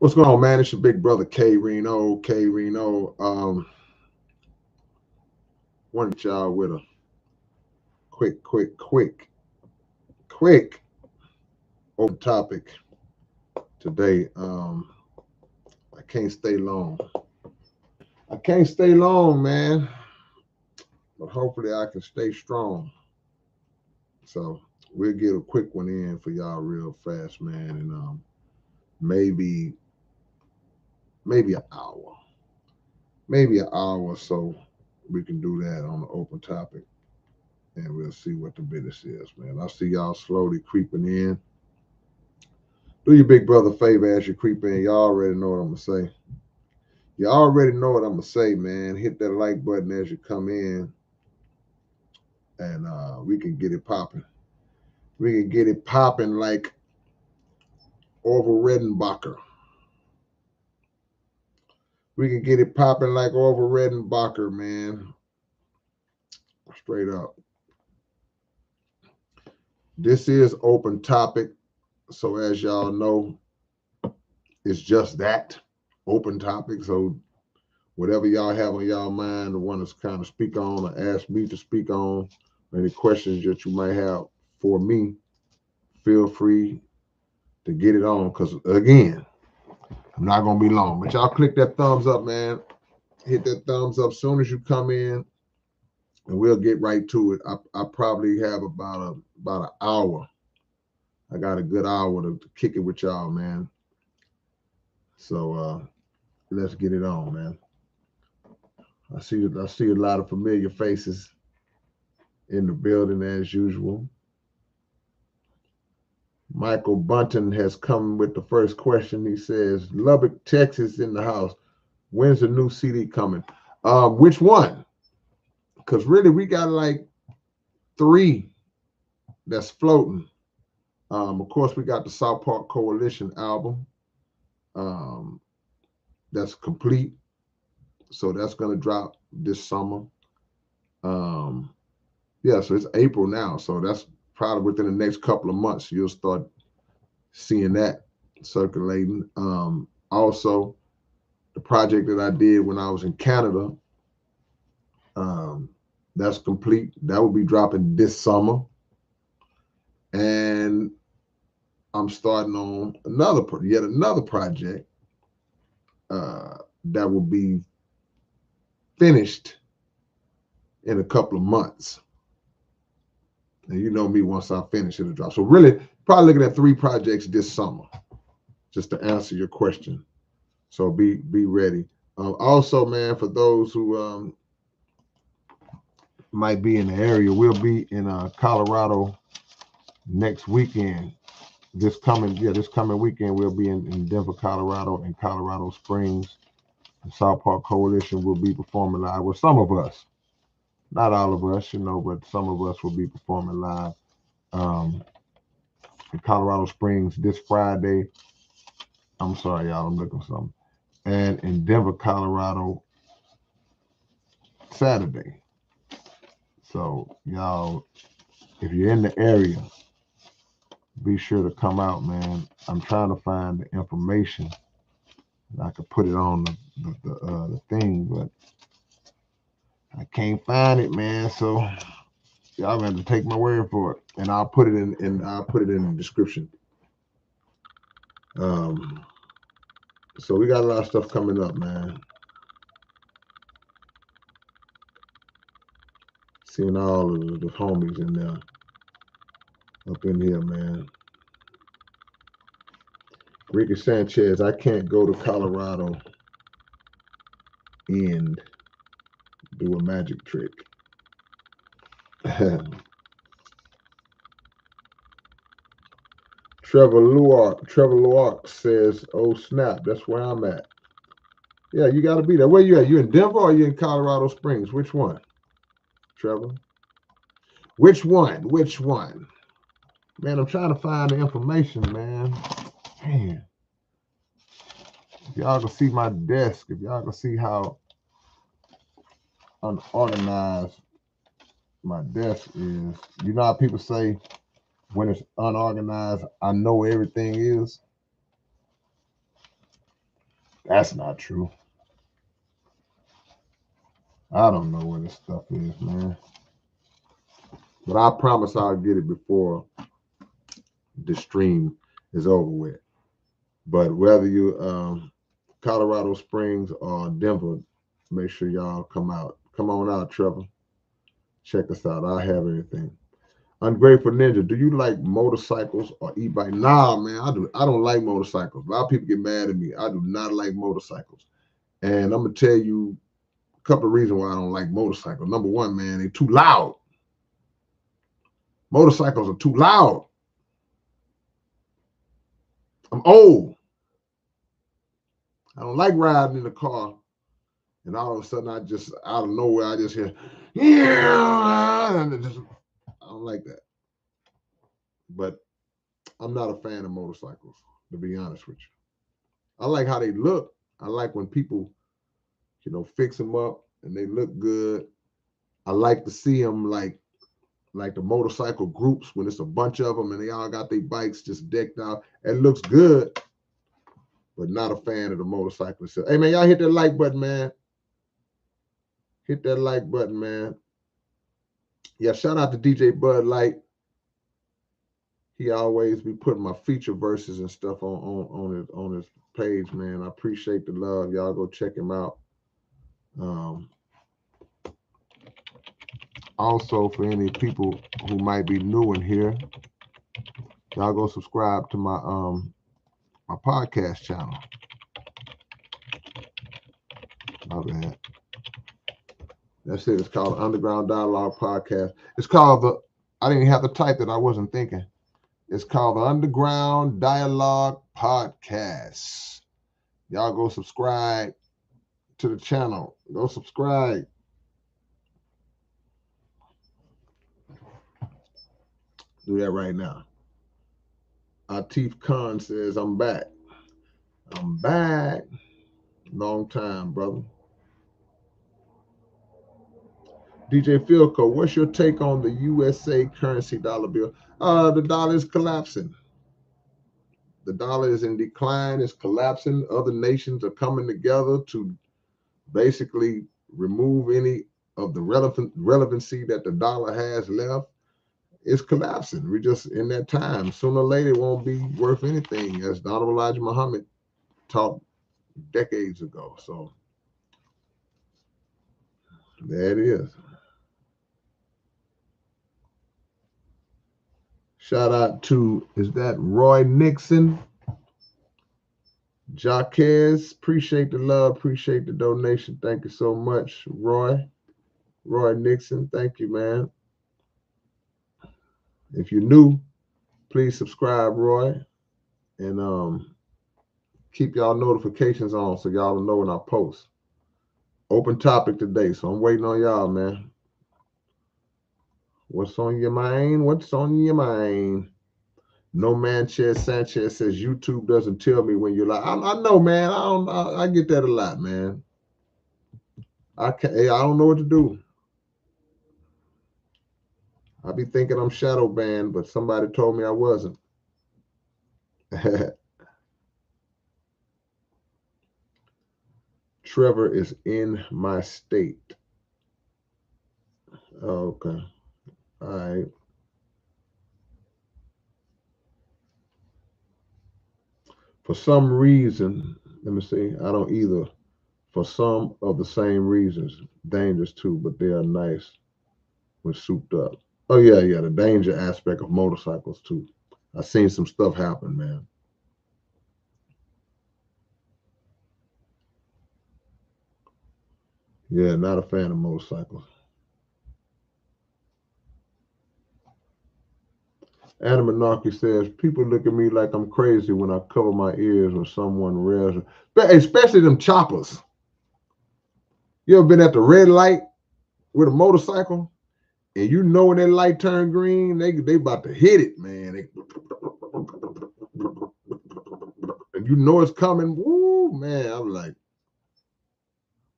What's going on, man? It's your big brother K-Rino. K-Rino. Wanted y'all with a quick open topic today. I can't stay long. I can't stay long, man. But hopefully I can stay strong. So we'll get a quick one in for y'all real fast, man. And maybe an hour. Maybe an hour or so we can do that on the open topic. And we'll see what the business is, man. I see y'all slowly creeping in. Do your big brother a favor as you creep in. Y'all already know what I'm going to say. You already know what I'm going to say, man. Hit that like button as you come in. And we can get it popping. We can get it popping like Orville Redenbacher. We can get it popping like Orville Redenbacher, man. Straight up. This is open topic. So as y'all know, it's just that, open topic. So whatever y'all have on y'all mind or want to kind of speak on or ask me to speak on, any questions that you might have for me, feel free to get it on. Because again, I'm not going to be long. But y'all click that thumbs up, man. Hit that thumbs up as soon as you come in, and we'll get right to it. I probably have about an hour. I got a good hour to kick it with y'all, man. So let's get it on, man. I see a lot of familiar faces in the building as usual. Michael Bunton has come with the first question. He says, Lubbock, Texas in the house. When's the new CD coming? Which one? Because really we got like 3 that's floating. Of course, we got the South Park Coalition album. That's complete. So that's going to drop this summer. Yeah, so it's April now. So that's probably within the next couple of months, you'll start seeing that circulating. Also, the project that I did when I was in Canada, that's complete. That will be dropping this summer. And I'm starting on yet another project that will be finished in a couple of months. And you know me, once I finish, it'll drop. So really, probably looking at 3 projects this summer, just to answer your question. So be ready. Also, man, for those who might be in the area, we'll be in Colorado next weekend. This coming weekend, we'll be in Denver, Colorado, and Colorado Springs. The South Park Coalition will be performing live with some of us. Not all of us, but some of us will be performing live in Colorado Springs this Friday. I'm sorry, y'all, I'm looking for something. And in Denver, Colorado, Saturday. So, y'all, if you're in the area, be sure to come out, man. I'm trying to find the information. I could put it on the thing, but I can't find it, man. So y'all gonna have to take my word for it, and I'll put it in the description. So we got a lot of stuff coming up, man. Seeing all of the homies in there, up in here, man. Ricky Sanchez, I can't go to Colorado and do a magic trick. Trevor Luark says, oh snap, that's where I'm at. Yeah, you got to be there. Where you at? You in Denver or you in Colorado Springs? Which one, Trevor? Which one? Man, I'm trying to find the information, man. Man. If y'all can see my desk, if y'all can see how unorganized my desk is. You know how people say when it's unorganized, I know everything is. That's not true. I don't know where this stuff is, man. But I promise I'll get it before the stream is over with. But whether you Colorado Springs or Denver, make sure y'all come out. Come on out, Trevor. Check us out. I have everything. Ungrateful Ninja, do you like motorcycles or e-bike? Nah, man, I do. I don't like motorcycles. A lot of people get mad at me. I do not like motorcycles. And I'm gonna tell you a couple of reasons why I don't like motorcycles. Number one, man, they're too loud. Motorcycles are too loud. I'm old. I don't like riding in the car. And all of a sudden, I just out of nowhere, I just hear, yeah, and I don't like that. But I'm not a fan of motorcycles, to be honest with you. I like how they look. I like when people, fix them up and they look good. I like to see them like the motorcycle groups when it's a bunch of them and they all got their bikes just decked out. It looks good, but not a fan of the motorcycle itself. Hey man, y'all hit that like button, man. Hit that like button, man. Yeah, shout out to DJ Bud Light. He always be putting my feature verses and stuff on his page, man. I appreciate the love. Y'all go check him out. Also, for any people who might be new in here, y'all go subscribe to my podcast channel. My bad. That's it. It's called Underground Dialogue Podcast. It's called I didn't have to type it. I wasn't thinking. It's called the Underground Dialogue Podcast. Y'all go subscribe to the channel. Go subscribe. Do that right now. Atif Khan says, I'm back. I'm back. Long time, brother. DJ Philco, what's your take on the USA currency dollar bill? The dollar is collapsing. The dollar is in decline, it's collapsing. Other nations are coming together to basically remove any of the relevancy that the dollar has left. It's collapsing. We're just in that time. Sooner or later, it won't be worth anything, as Donald Elijah Muhammad taught decades ago. So there it is. Shout out to, is that Roy Nixon? Jaquez, appreciate the love, appreciate the donation. Thank you so much, Roy. Roy Nixon, thank you, man. If you're new, please subscribe, Roy, and keep y'all notifications on so y'all will know when I post. Open topic today, so I'm waiting on y'all, man. What's on your mind? What's on your mind? No Manchez Sanchez says YouTube doesn't tell me when you're live. I know, man. I get that a lot, man. I don't know what to do. I be thinking I'm shadow banned, but somebody told me I wasn't. Trevor is in my state. Okay. All right. For some reason, let me see. I don't either. For some of the same reasons, dangerous too, but they are nice when souped up. Oh yeah, the danger aspect of motorcycles too. I've seen some stuff happen, man. Yeah, not a fan of motorcycles. Adam Anarchy says, people look at me like I'm crazy when I cover my ears when someone rears, especially them choppers. You ever been at the red light with a motorcycle? And you know when that light turn green, they about to hit it, man. And you know it's coming. Woo, man. I'm like,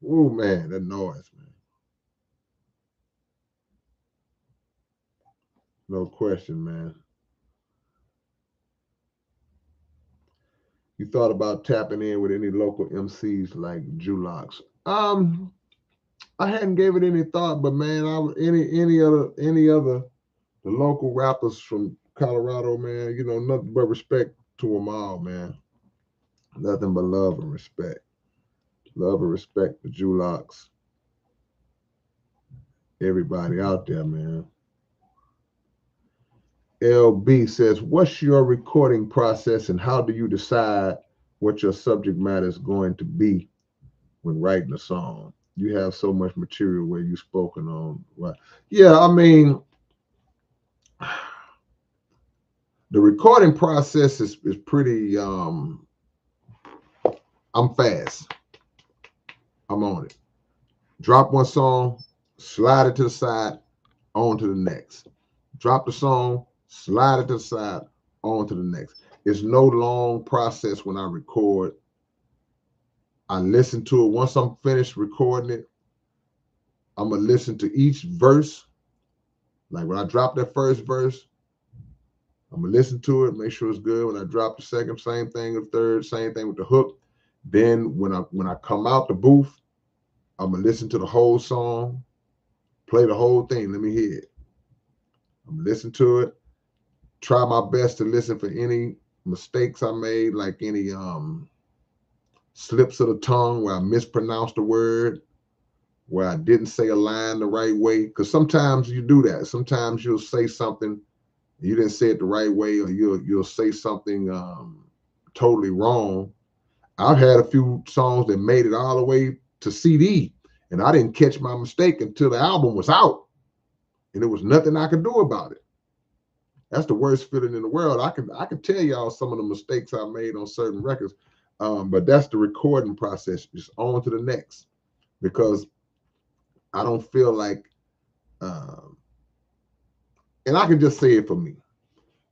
woo, man, that noise, man. No question, man. You thought about tapping in with any local MCs like Julox? I hadn't gave it any thought, but man, any other the local rappers from Colorado, man, you know, nothing but respect to them all, man. Nothing but love and respect. Love and respect to Julox, everybody out there, man. LB says, what's your recording process and how do you decide what your subject matter is going to be when writing a song? You have so much material where you've spoken on. Right. Yeah, I mean, the recording process is pretty I'm fast. I'm on it. Drop one song, slide it to the side, on to the next. Drop the song, slide it to the side, on to the next. It's no long process when I record. I listen to it. Once I'm finished recording it, I'm gonna listen to each verse. Like when I drop that first verse, I'm gonna listen to it, make sure it's good. When I drop the second, same thing with the third, same thing with the hook. Then when I come out the booth, I'm gonna listen to the whole song, play the whole thing. Let me hear it. I'm gonna listen to it, try my best to listen for any mistakes I made, like any slips of the tongue where I mispronounced a word, where I didn't say a line the right way. Because sometimes you do that. Sometimes you'll say something you didn't say it the right way, or you'll say something totally wrong. I've had a few songs that made it all the way to CD, and I didn't catch my mistake until the album was out, and there was nothing I could do about it. That's the worst feeling in the world. I can tell y'all some of the mistakes I made on certain records, but that's the recording process. Just on to the next, because I don't feel like, and I can just say it for me,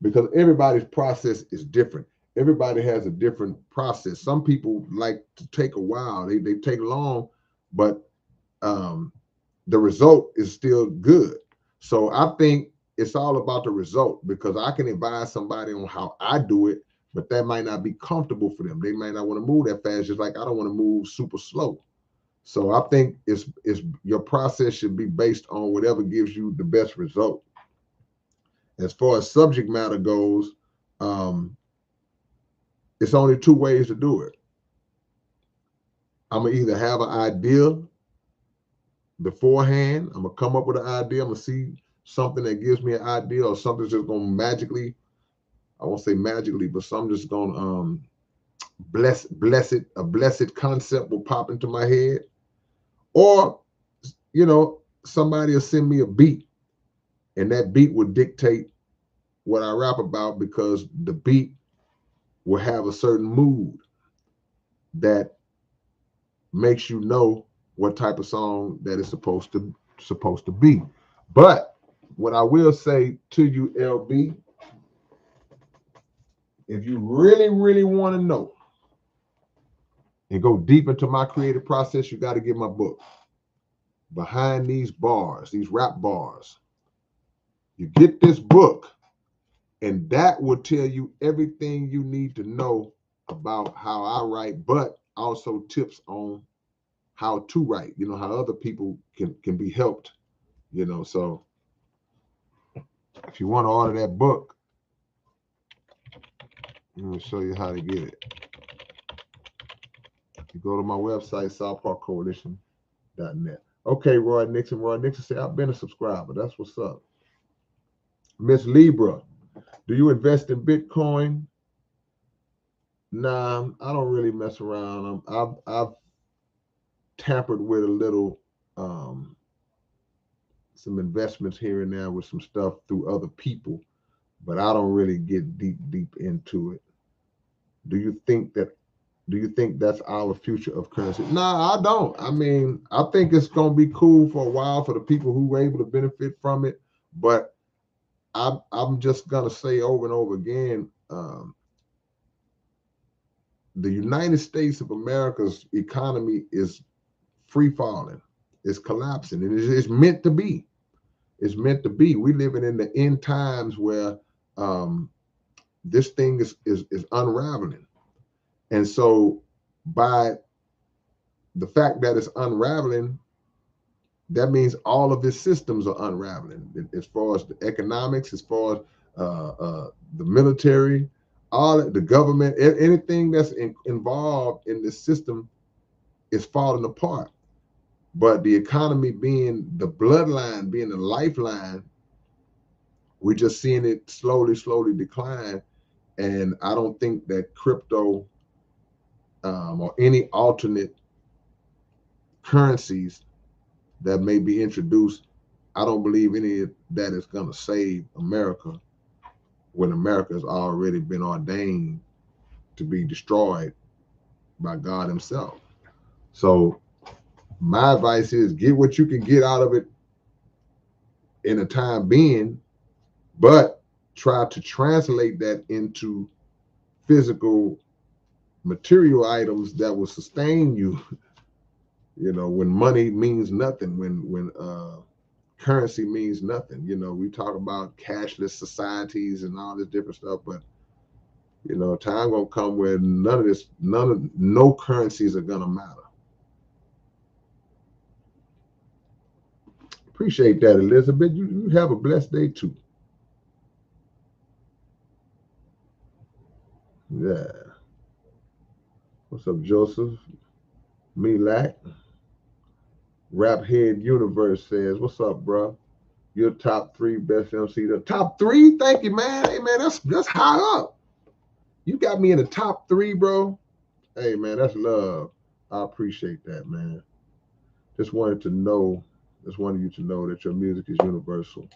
because everybody's process is different. Everybody has a different process. Some people like to take a while. They take long, but the result is still good. So I think it's all about the result, because I can advise somebody on how I do it, but that might not be comfortable for them. They might not want to move that fast, just like I don't want to move super slow. So I think it's your process should be based on whatever gives you the best result. As far as subject matter goes, um, it's only two ways to do it. I'm gonna either have an idea beforehand. I'm gonna come up with an idea. I'm gonna see something that gives me an idea, or something's just gonna magically, I won't say magically, but some just gonna a blessed concept will pop into my head. Or, somebody will send me a beat, and that beat will dictate what I rap about, because the beat will have a certain mood that makes you know what type of song that is supposed to be. But what I will say to you, LB, if you really, really want to know and go deep into my creative process, you got to get my book, Behind These Bars, these rap bars. You get this book, and that will tell you everything you need to know about how I write, but also tips on how to write, how other people can be helped, So if you want to order that book, I'm going to show you how to get it. You go to my website, southparkcoalition.net. Okay, Roy Nixon. Roy Nixon said, I've been a subscriber. That's what's up. Miss Libra, do you invest in Bitcoin? Nah, I don't really mess around. I've tampered with a little, some investments here and there with some stuff through other people, but I don't really get deep into it. Do you think that's our future of currency? Nah, I don't. I mean, I think it's gonna be cool for a while for the people who were able to benefit from it, but I'm just gonna say over and over again, the United States of America's economy is free falling. It's collapsing, and it's meant to be. It's meant to be. We living in the end times where this thing is unraveling, And so by the fact that it's unraveling, that means all of its systems are unraveling as far as the economics, as far as the military, all the government, anything that's involved in this system is falling apart. But the economy being the bloodline, being the lifeline, we're just seeing it slowly decline. And I don't think that crypto or any alternate currencies that may be introduced, I don't believe any of that is going to save America when America has already been ordained to be destroyed by God himself. So my advice is get what you can get out of it in a time being, but try to translate that into physical material items that will sustain you. You know, when money means nothing, when currency means nothing. You know, we talk about cashless societies and all this different stuff, but you know, time gonna come where no currencies are gonna matter. Appreciate that, Elizabeth. You have a blessed day too. Yeah. What's up, Joseph? Milak. Rap Head Universe says, "What's up, bro? Your top three best MC. The top three? Thank you, man. Hey, man, that's high up. You got me in the top three, bro. Hey, man, that's love. I appreciate that, man. Just wanted to know, just wanted you to know that your music is universal,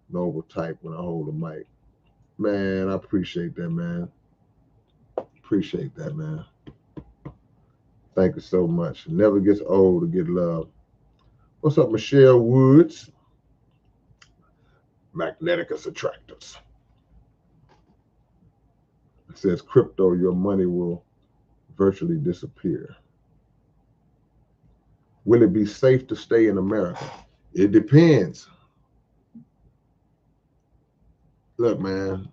noble type when I hold a mic. Man, I appreciate that, man. Appreciate that, man. Thank you so much. It never gets old to get love. What's up, Michelle Woods? Magneticus Attractors. It says crypto, your money will virtually disappear. Will it be safe to stay in America? It depends. Look, man,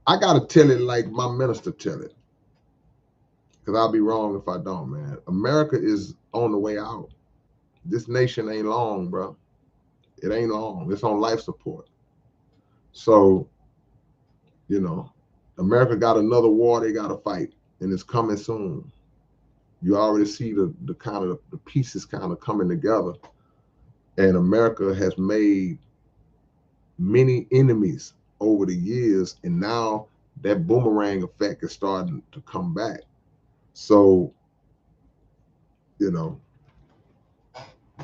I got to tell it like my minister tell it, because I'll be wrong if I don't, man. America is on the way out. This nation ain't long, bro. It ain't long. It's on life support. So, you know, America got another war they got to fight, and it's coming soon. You already see the kind of the pieces kind of coming together, and America has made many enemies over the years, and now that boomerang effect is starting to come back. So, you know,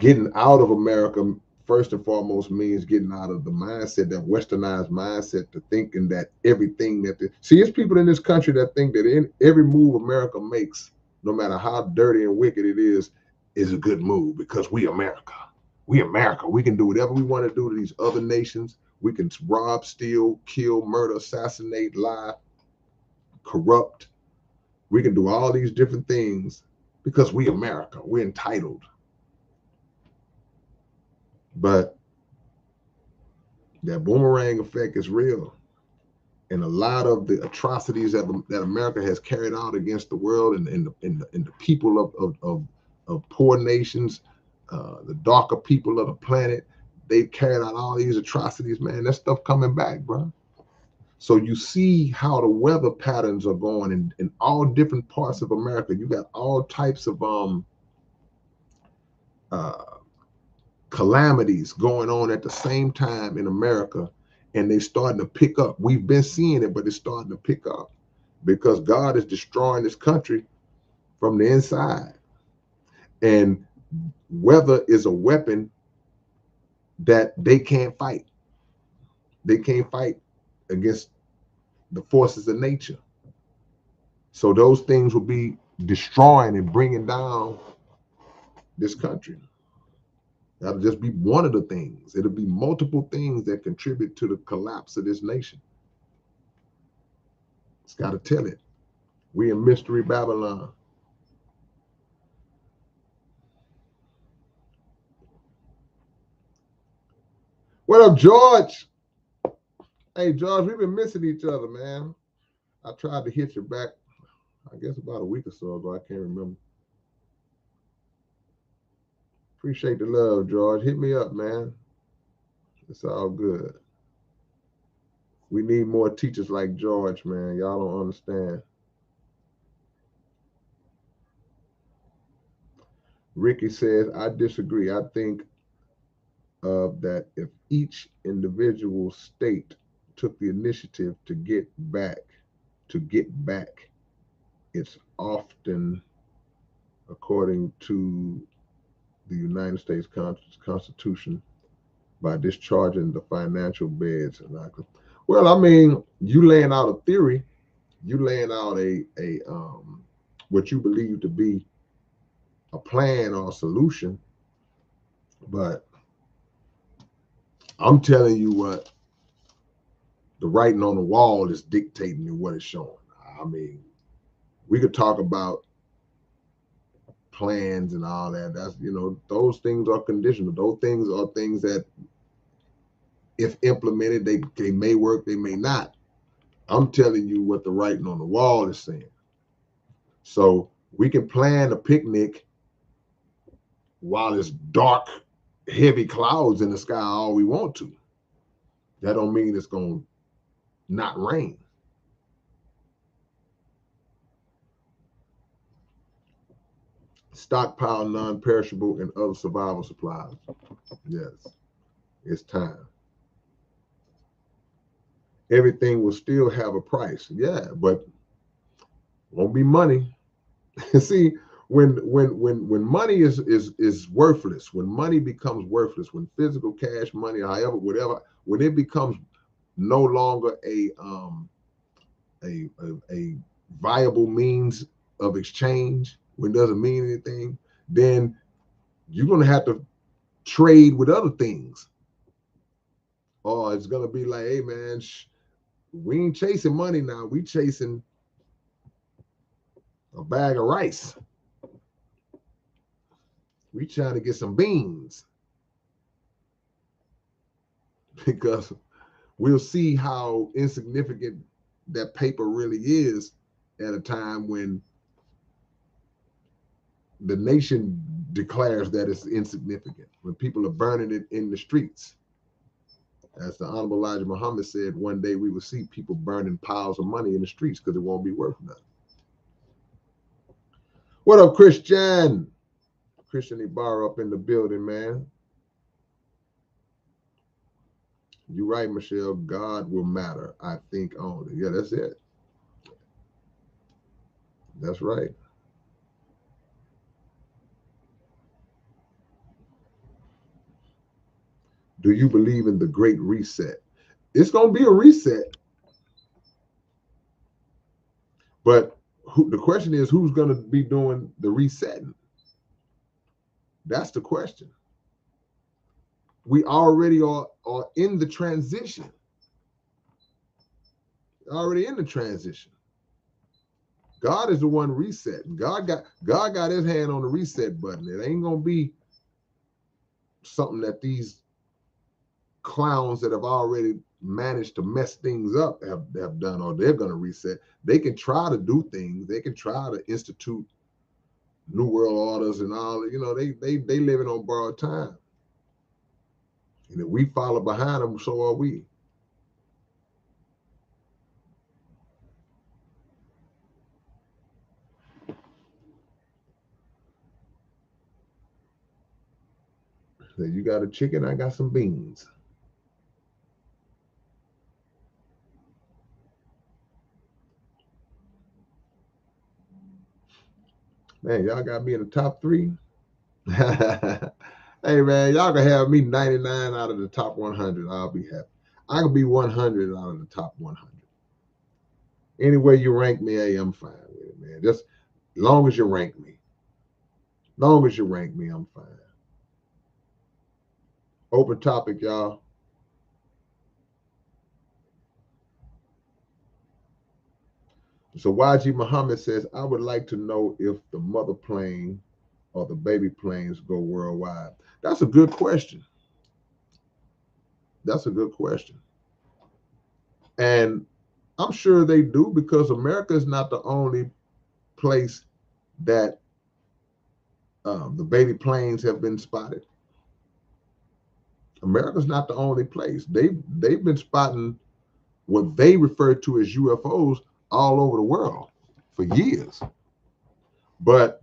getting out of America first and foremost means getting out of the mindset, that westernized mindset, to thinking that everything that see, it's people in this country that think that in every move America makes, no matter how dirty and wicked it is a good move because we America. We America. We can do whatever we want to do to these other nations. We can rob, steal, kill, murder, assassinate, lie, corrupt. We can do all these different things because we America. We're entitled. But that boomerang effect is real. And a lot of the atrocities that America has carried out against the world and the people of poor nations, the darker people of the planet, they've carried out all these atrocities, man. That stuff coming back, bro. So you see how the weather patterns are going in all different parts of America. You got all types of uh, calamities going on at the same time in America, and they're starting to pick up. We've been seeing it, but it's starting to pick up because God is destroying this country from the inside. And weather is a weapon that they can't fight. They can't fight against the forces of nature. So those things will be destroying and bringing down this country. That'll just be one of the things. It'll be multiple things that contribute to the collapse of this nation. It's got to tell it. We in Mystery Babylon. What up, George? Hey, George, we've been missing each other, man. I tried to hit you back. I guess about a week or so ago. I can't remember. Appreciate the love, George. Hit me up, man. It's all good. We need more teachers like George, man. Y'all don't understand. Ricky says, I disagree. I think that if each individual state took the initiative to get back, it's often according to the United States Constitution by discharging the financial beds. Well, I mean, you laying out a theory, you laying out a what you believe to be a plan or a solution, but I'm telling you what the writing on the wall is dictating and what it's showing. I mean, we could talk about plans and all that. That's, those things are conditional. Those things are things that, if implemented, they may work, they may not. I'm telling you what the writing on the wall is saying. So we can plan a picnic while it's dark, heavy clouds in the sky all we want to. That don't mean it's going to not rain. Stockpile non-perishable and other survival supplies. Yes, it's time. Everything will still have a price. Yeah, but won't be money. See, when money is worthless, when money becomes worthless, when physical cash money, however, whatever, when it becomes no longer a viable means of exchange, when it doesn't mean anything, then you're gonna have to trade with other things. Or it's gonna be like, hey man, we ain't chasing money now. We chasing a bag of rice. We trying to get some beans because we'll see how insignificant that paper really is at a time when the nation declares that it's insignificant, when people are burning it in the streets. As the Honorable Elijah Muhammad said, one day we will see people burning piles of money in the streets because it won't be worth nothing. What up, Christian? Christian Ibarra up in the building, man. You're right, Michelle. God will matter, I think, only. Yeah, that's it. That's right. Do you believe in the Great Reset? It's going to be a reset. But the question is, who's going to be doing the resetting? That's the question. We already are in the transition. Already in the transition. God is the one resetting. God got his hand on the reset button. It ain't gonna be something that these clowns that have already managed to mess things up have done, or they're gonna reset. They can try to do things. They can try to institute new world orders and all. They living on borrowed time. And if we follow behind them, so are we. So you got a chicken, I got some beans. Man, y'all got me in the top 3. Hey man, y'all can have me 99 out of the top 100. I'll be happy. I could be 100 out of the top 100. Any way you rank me, hey, I'm fine with it, man. Just long as you rank me. Long as you rank me, I'm fine. Open topic, y'all. So YG Muhammad says, I would like to know if the mother plane or the baby planes go worldwide. That's a good question. That's a good question. And I'm sure they do, because America is not the only place that the baby planes have been spotted? America's not the only place. They've been spotting what they refer to as UFOs all over the world for years. But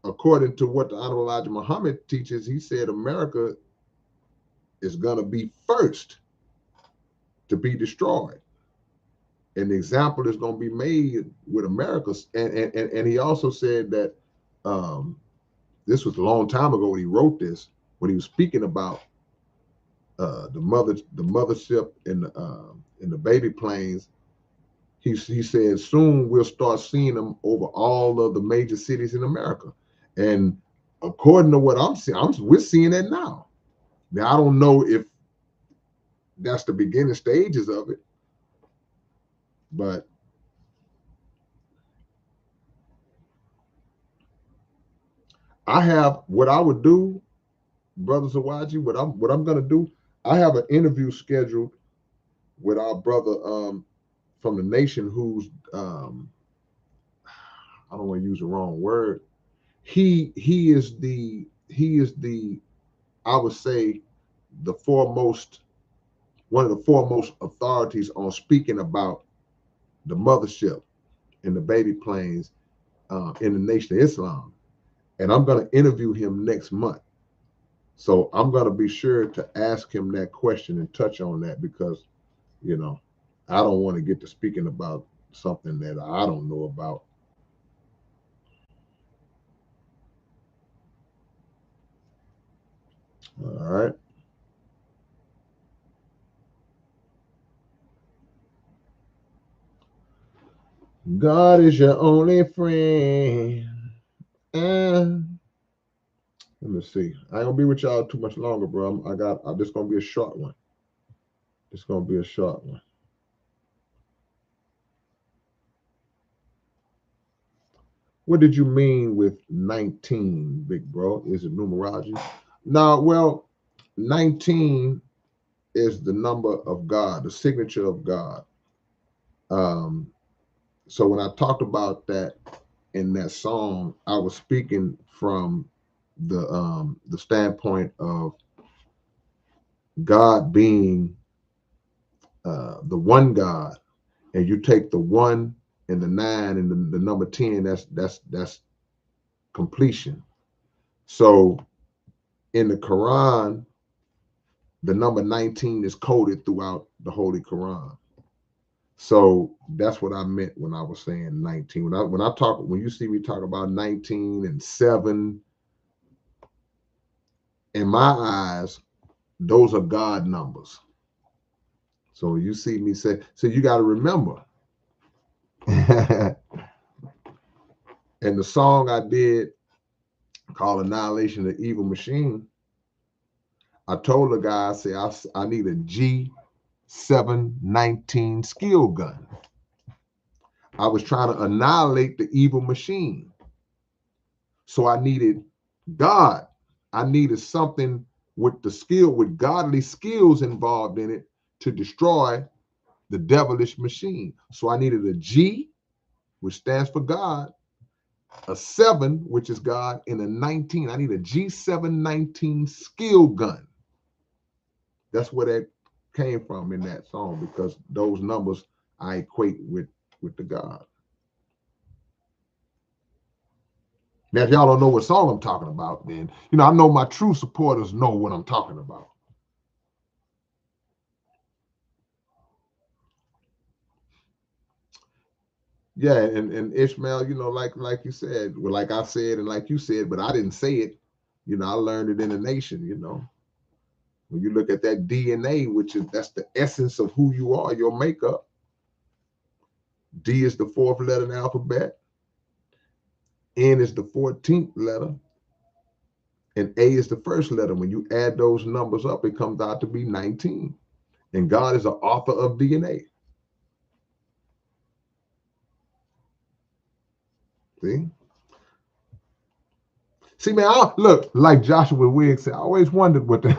according to what the Honorable Elijah Muhammad teaches, he said America is going to be first to be destroyed. An example is going to be made with America. And he also said that this was a long time ago when he wrote this, when he was speaking about the mothership and the baby planes. He said soon we'll start seeing them over all of the major cities in America. And according to what I'm seeing, we're seeing that now. Now I don't know if that's the beginning stages of it, but I have what I would do, Brother Zawaji. What I'm gonna do. I have an interview scheduled with our brother from the nation who's I don't want to use the wrong word. He is the I would say one of the foremost authorities on speaking about the mothership and the baby planes in the Nation of Islam. And I'm going to interview him next month. So I'm going to be sure to ask him that question and touch on that because, you know, I don't want to get to speaking about something that I don't know about. All right. God is your only friend. Let me see. I ain't gonna be with y'all too much longer, bro. This gonna be a short one. It's gonna be a short one. What did you mean with 19, big bro? Is it numerology? No, well, 19 is the number of God, the signature of God. So when I talked about that in that song, I was speaking from the standpoint of God being the one God, and you take the 1 and the 9 and the number 10, that's completion. So in the Quran, the number 19 is coded throughout the Holy Quran. So that's what I meant when I was saying 19. When you see me talk about 19 and 7, in my eyes, those are God numbers. So you see me say, so you got to remember. And the song I did called Annihilation of the Evil Machine, I told the guy, I said, I need a G719 skill gun. I was trying to annihilate the evil machine. So I needed God. I needed something with godly skills involved in it to destroy the devilish machine. So I needed a G, which stands for God, a 7, which is God, and a 19. I need a G719 skill gun. That's where that came from in that song, because those numbers I equate with the God. Now, if y'all don't know what song I'm talking about, then, I know my true supporters know what I'm talking about. Yeah, and Ishmael, like you said, well, like I said, and like you said, but I didn't say it. I learned it in the nation, When you look at that DNA, that's the essence of who you are, your makeup. D is the 4th letter in the alphabet. N is the 14th letter. And A is the 1st letter. When you add those numbers up, it comes out to be 19. And God is the author of DNA. See, man, look, like Joshua Wiggs said, I always wondered what the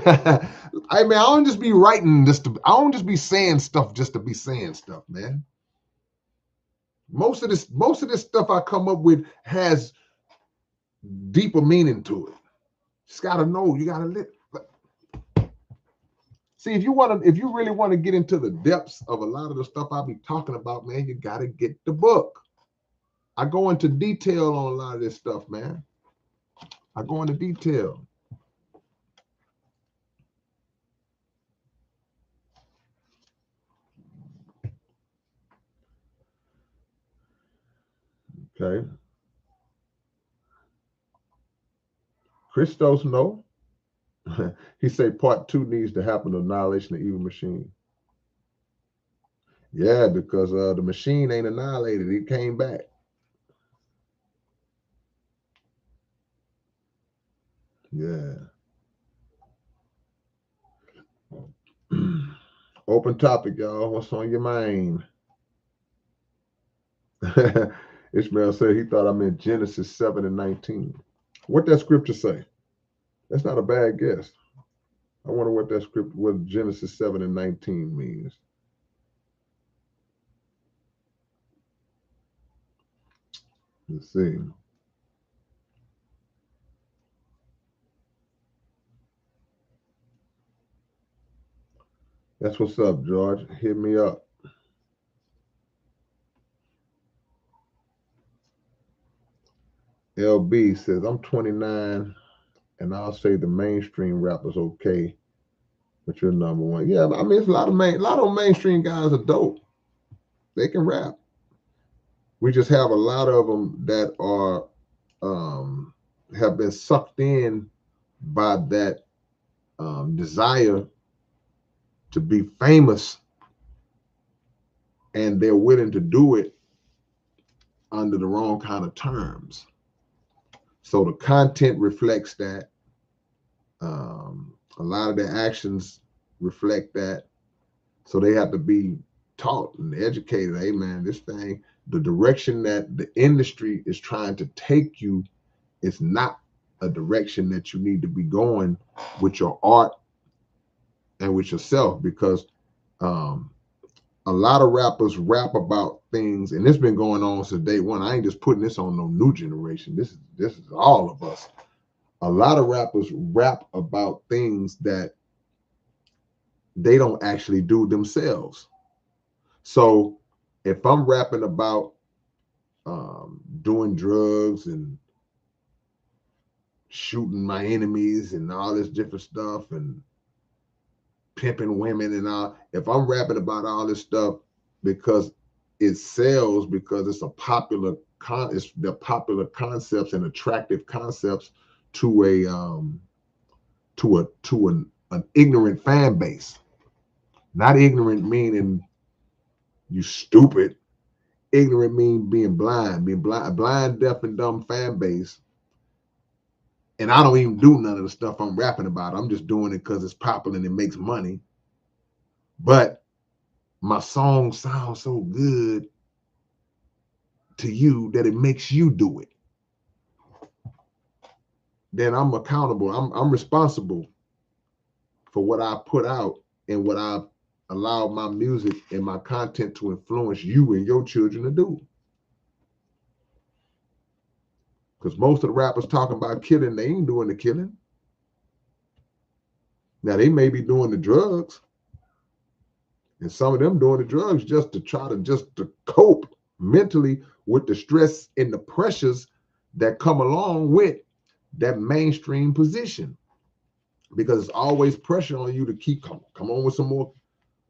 I don't just be writing I don't just be saying stuff just to be saying stuff, man. Most of this stuff I come up with has deeper meaning to it. Just gotta know. You gotta live. See, if you really want to get into the depths of a lot of the stuff I'll be talking about, man, you gotta get the book. I go into detail on a lot of this stuff, man. I go into detail. Okay. Christos, no. He say part 2 needs to happen, annihilation of evil machine. Yeah, because the machine ain't annihilated. It came back. Yeah. Open topic, y'all. What's on your mind? Ishmael said he thought I meant Genesis 7 and 19. What that scripture say? That's not a bad guess. I wonder what that script, what Genesis 7 and 19 means. Let's see. That's what's up, George. Hit me up. LB says, I'm 29 and I'll say the mainstream rapper's okay, but you're number one. Yeah, I mean, it's a lot of mainstream guys are dope. They can rap. We just have a lot of them that are have been sucked in by that desire to be famous, and they're willing to do it under the wrong kind of terms. So the content reflects that. A lot of their actions reflect that. So they have to be taught and educated. Hey, man, this thing, the direction that the industry is trying to take you is not a direction that you need to be going with your art and with yourself, because a lot of rappers rap about things, and it's been going on since day one. I ain't just putting this on no new generation. This is all of us. A lot of rappers rap about things that they don't actually do themselves. So if I'm rapping about doing drugs and shooting my enemies and all this different stuff and pimping women and all, if I'm rapping about all this stuff because it sells, because it's a popular it's the popular concepts and attractive concepts to an ignorant fan base. Not ignorant meaning you stupid. Ignorant mean being blind, blind, deaf, and dumb fan base. And I don't even do none of the stuff I'm rapping about. I'm just doing it because it's popular and it makes money. But my song sounds so good to you that it makes you do it. Then I'm accountable. I'm responsible for what I put out and what I allow my music and my content to influence you and your children to do. Because most of the rappers talking about killing, they ain't doing the killing. Now they may be doing the drugs, and some of them doing the drugs just to cope mentally with the stress and the pressures that come along with that mainstream position. Because it's always pressure on you to keep come on with some more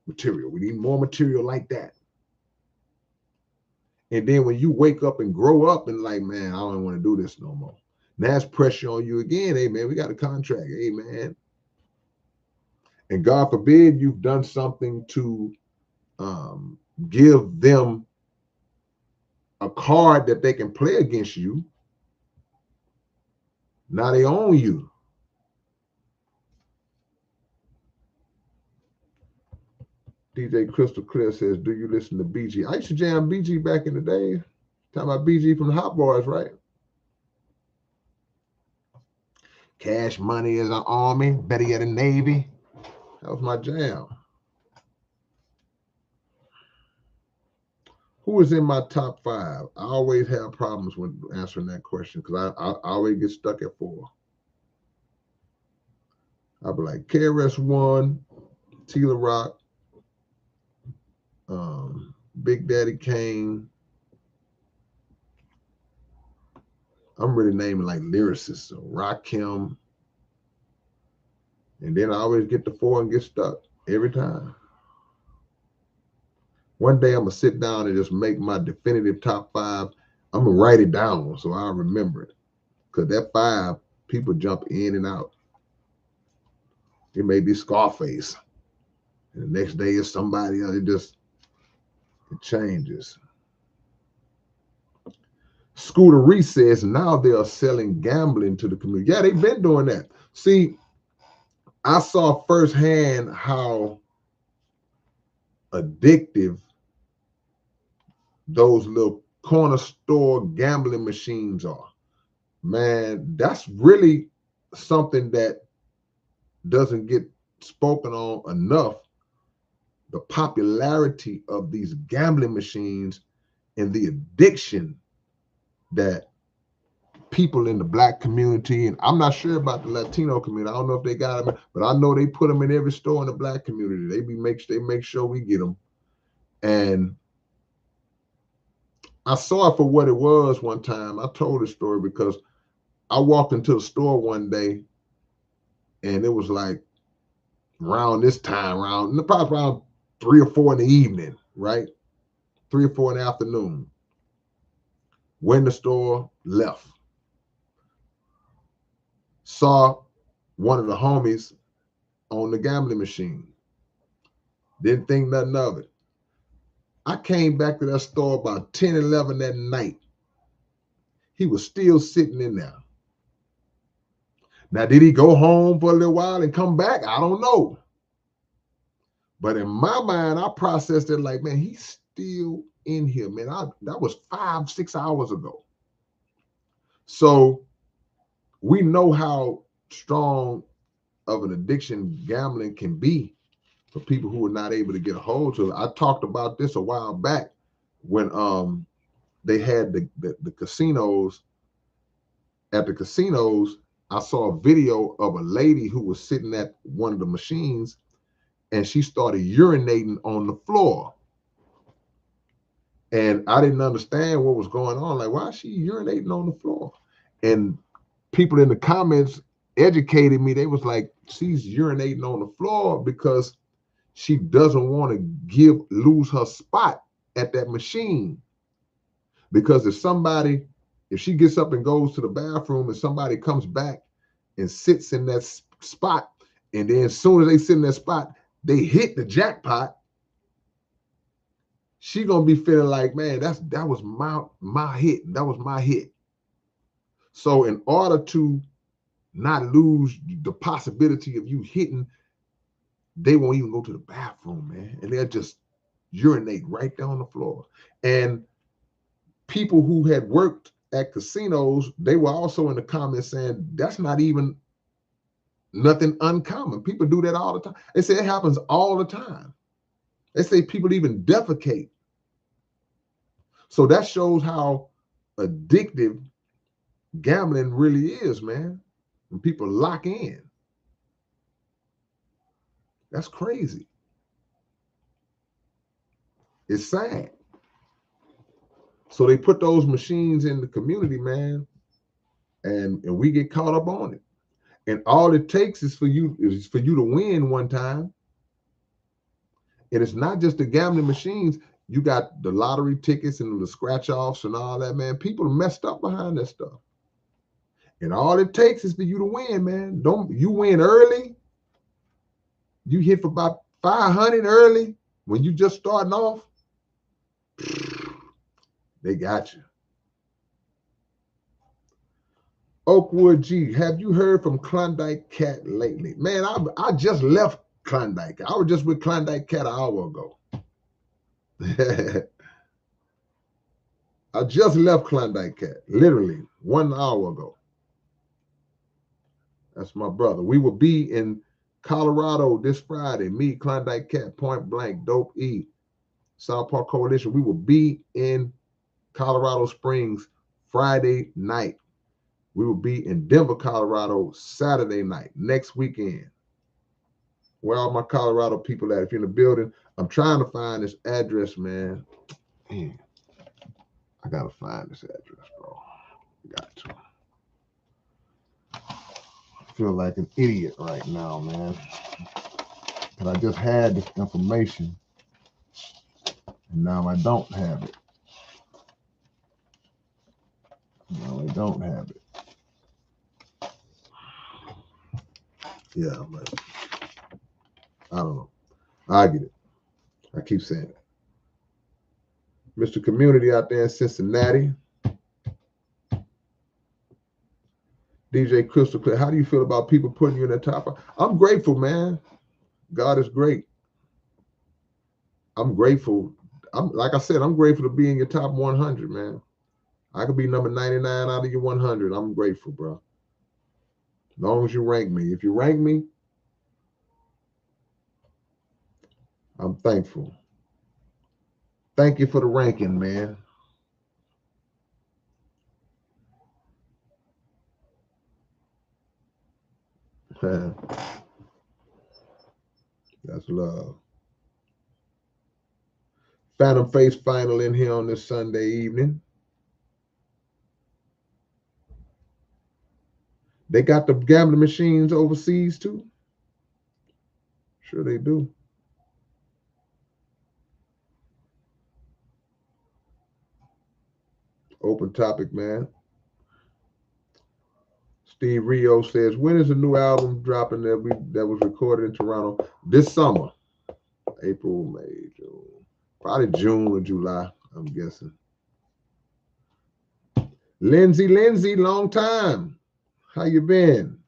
material. We need more material like that. And then when you wake up and grow up and like, man, I don't want to do this no more. Now it's pressure on you again. Hey, man, we got a contract. Hey, man. And God forbid you've done something to give them a card that they can play against you. Now they own you. DJ Crystal Clear says, do you listen to BG? I used to jam BG back in the day. Talking about BG from the Hot Boys, right? Cash Money is an army, better yet a Navy. That was my jam. Who is in my top 5? I always have problems with answering that question because I always get stuck at 4. I'll be like KRS-One, Tila Rock, Big Daddy Kane. I'm really naming like lyricists, so Rakim. And then I always get to 4 and get stuck every time. One day I'm gonna sit down and just make my definitive top 5. I'm gonna write it down so I remember it. Cause that 5, people jump in and out. It may be Scarface. And the next day is somebody else. It changes. Scooter Reese says now they are selling gambling to the community. Yeah, they've been doing that. See, I saw firsthand how addictive those little corner store gambling machines are. Man, that's really something that doesn't get spoken on enough. The popularity of these gambling machines and the addiction that people in the Black community, and I'm not sure about the Latino community. I don't know if they got them, but I know they put them in every store in the Black community. They make sure we get them. And I saw it for what it was one time. I told the story because I walked into the store one day, and it was like around this time, probably around 3 or 4 in the evening, right? 3 or 4 in the afternoon. Went in the store, left. Saw one of the homies on the gambling machine. Didn't think nothing of it. I came back to that store about 10, 11 that night. He was still sitting in there. Now, did he go home for a little while and come back? I don't know. But in my mind, I processed it like, man, he's still in here, man. That was 5, 6 hours ago. So we know how strong of an addiction gambling can be for people who are not able to get a hold of it. I talked about this a while back when they had the casinos. At the casinos, I saw a video of a lady who was sitting at one of the machines and she started urinating on the floor. And I didn't understand what was going on. Like, why is she urinating on the floor? And people in the comments educated me. They was like, she's urinating on the floor because she doesn't want to lose her spot at that machine. Because if she gets up and goes to the bathroom and somebody comes back and sits in that spot, and then as soon as they sit in that spot, they hit the jackpot, she gonna be feeling like, man, that was my hit. That was my hit. So in order to not lose the possibility of you hitting, they won't even go to the bathroom, man. And they'll just urinate right down the floor. And people who had worked at casinos, they were also in the comments saying that's not even nothing uncommon. People do that all the time. They say it happens all the time. They say people even defecate. So that shows how addictive gambling really is, man. When people lock in. That's crazy. It's sad. So they put those machines in the community, man, and we get caught up on it. And all it takes is for you to win one time. And it's not just the gambling machines. You got the lottery tickets and the scratch offs and all that, man. People are messed up behind that stuff. And all it takes is for you to win, man. You win early. You hit for about 500 early when you just starting off. They got you. Oakwood G, have you heard from Klondike Cat lately? Man, I just left Klondike. I was just with Klondike Cat an hour ago. I just left Klondike Cat, literally 1 hour ago. That's my brother. We will be in Colorado this Friday. Me, Klondike Cat, Point Blank, Dope E, South Park Coalition. We will be in Colorado Springs Friday night. We will be in Denver, Colorado Saturday night, next weekend. Where all my Colorado people at? If you're in the building, I'm trying to find this address, man. Man, I gotta find this address, bro. Got to. I feel like an idiot right now, man. Because I just had this information, and now I don't have it. No, I don't have it. Yeah, but I don't know. I get it. I keep saying it. Mr. Community out there in Cincinnati. DJ Crystal Clear. How do you feel about people putting you in the top? I'm grateful, man. God is great. I'm grateful. Like I said, I'm grateful to be in your top 100, man. I could be number 99 out of your 100. I'm grateful, bro. As long as you rank me. If you rank me, I'm thankful. Thank you for the ranking, man. That's love. Phantom Face final in here on this Sunday evening. They got the gambling machines overseas too. Sure they do. Open topic, man. Steve Rio says, when is the new album dropping that was recorded in Toronto? This summer. April, May, June. Probably June or July, I'm guessing. Lindsay, long time. How you been?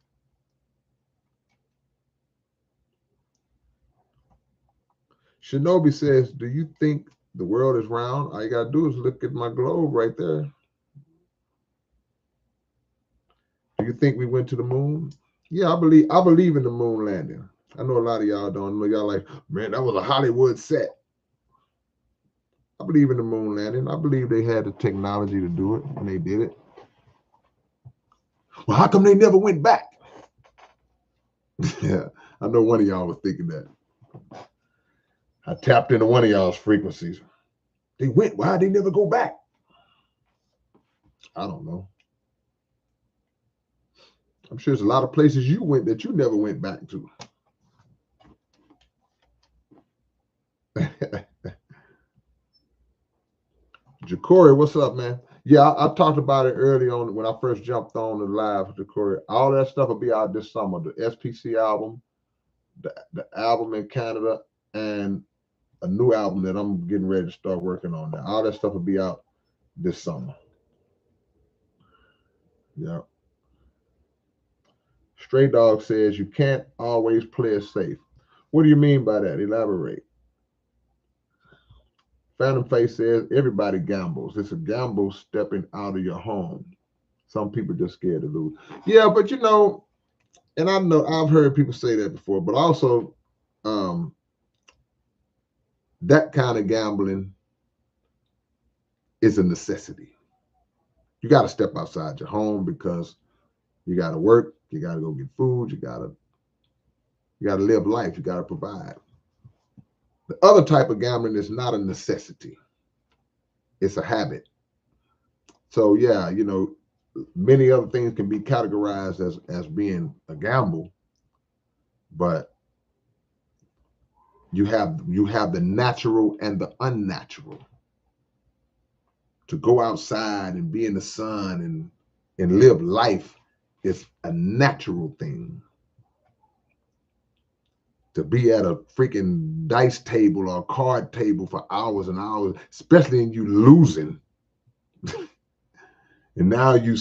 Shinobi says, do you think the world is round? All you gotta do is look at my globe right there. Do you think we went to the moon? Yeah, I believe in the moon landing. I know a lot of y'all don't know. Y'all like, man, that was a Hollywood set. I believe in the moon landing. I believe they had the technology to do it, and they did it. Well, how come they never went back? Yeah, I know one of y'all was thinking that. I tapped into one of y'all's frequencies. They went. Why they never go back? I don't know. I'm sure there's a lot of places you went that you never went back to. Jacory, what's up, man? Yeah, I talked about it early on when I first jumped on the live, Jacory. All that stuff will be out this summer. The SPC album, the album in Canada, and a new album that I'm getting ready to start working on now. All that stuff will be out this summer. Yeah. Stray Dog says you can't always play it safe. What do you mean by that? Elaborate. Phantom Face says everybody gambles. It's a gamble stepping out of your home. Some people just scared to lose. Yeah, but you know, and I know I've heard people say that before, but also that kind of gambling is a necessity. You got to step outside your home because you got to work, you got to go get food, you got to live life, you got to provide. The other type of gambling is not a necessity. It's a habit. So yeah, you know, many other things can be categorized as being a gamble, but you have the natural and the unnatural. To go outside and be in the sun and live life is a natural thing. To be at a freaking dice table or card table for hours and hours, especially in you losing, and now you're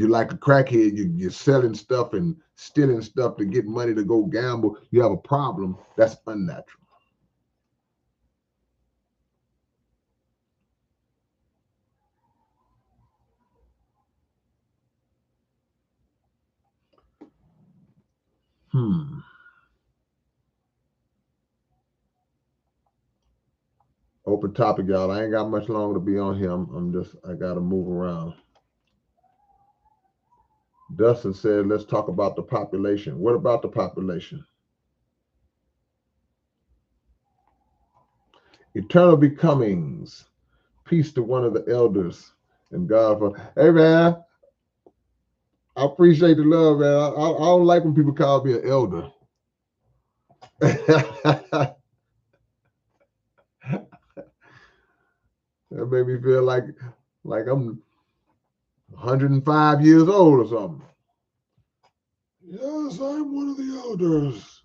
like a crackhead. You're selling stuff and stealing stuff to get money to go gamble. You have a problem. That's unnatural. Hmm. Open topic, y'all. I ain't got much longer to be on here. I gotta move around. Dustin said, let's talk about the population. What about the population? Eternal becomings. Peace to one of the elders and God for. Hey, man, I appreciate the love, man. I don't like when people call me an elder. That made me feel like I'm 105 years old or something. Yes, I'm one of the elders.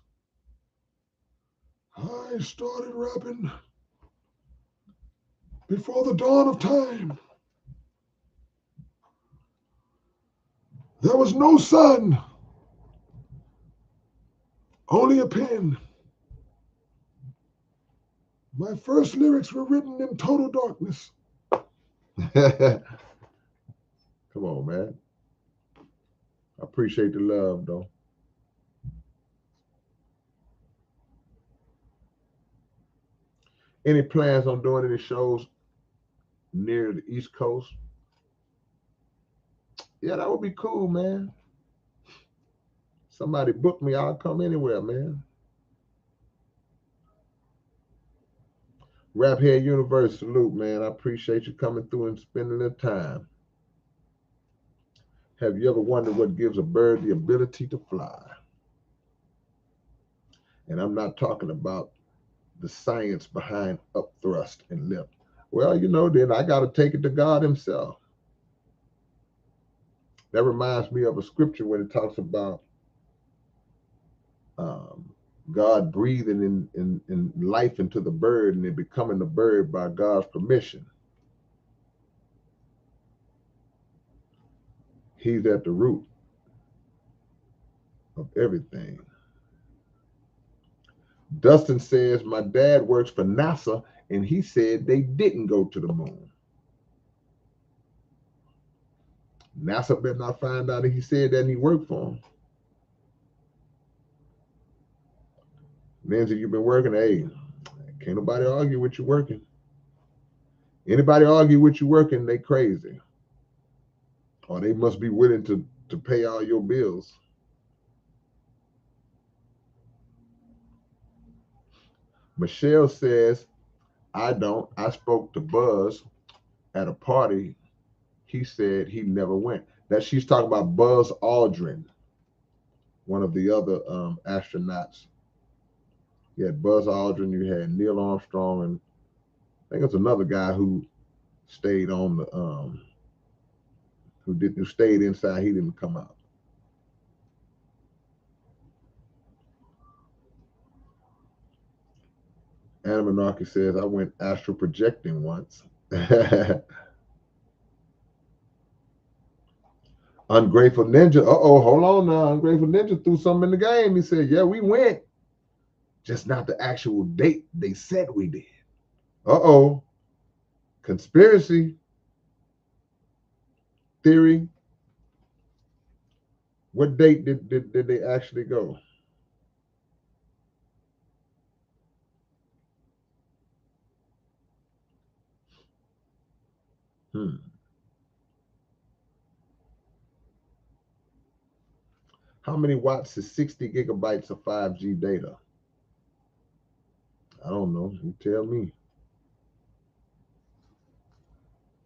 I started rapping before the dawn of time. There was no sun, only a pen. My first lyrics were written in total darkness. Come on, man. I appreciate the love, though. Any plans on doing any shows near the East Coast? Yeah, that would be cool, man. Somebody book me, I'll come anywhere, man. Rap Head Universe, salute, man. I appreciate you coming through and spending the time. Have you ever wondered what gives a bird the ability to fly? And I'm not talking about the science behind upthrust and lift. Well, then I got to take it to God himself. That reminds me of a scripture when it talks about God breathing in life into the bird and it becoming the bird by God's permission. He's at the root of everything. Dustin says, my dad works for NASA and he said they didn't go to the moon. NASA better not find out that he said that and he worked for him. Nancy, you've been working. Hey, can't nobody argue with you working. Anybody argue with you working, they crazy. Or they must be willing to pay all your bills. Michelle says, I don't. I spoke to Buzz at a party. He said he never went. That she's talking about Buzz Aldrin, one of the other astronauts. You had Buzz Aldrin, you had Neil Armstrong, and I think it's another guy who stayed on the who stayed inside. He didn't come out. Anna Menarche says, I went astral projecting once. Ungrateful Ninja. Uh-oh, hold on now. Ungrateful Ninja threw something in the game. He said, yeah, we went. Just not the actual date they said we did. Uh-oh. Conspiracy theory. What date did they actually go? How many watts is 60 gigabytes of 5G data? I don't know. You tell me.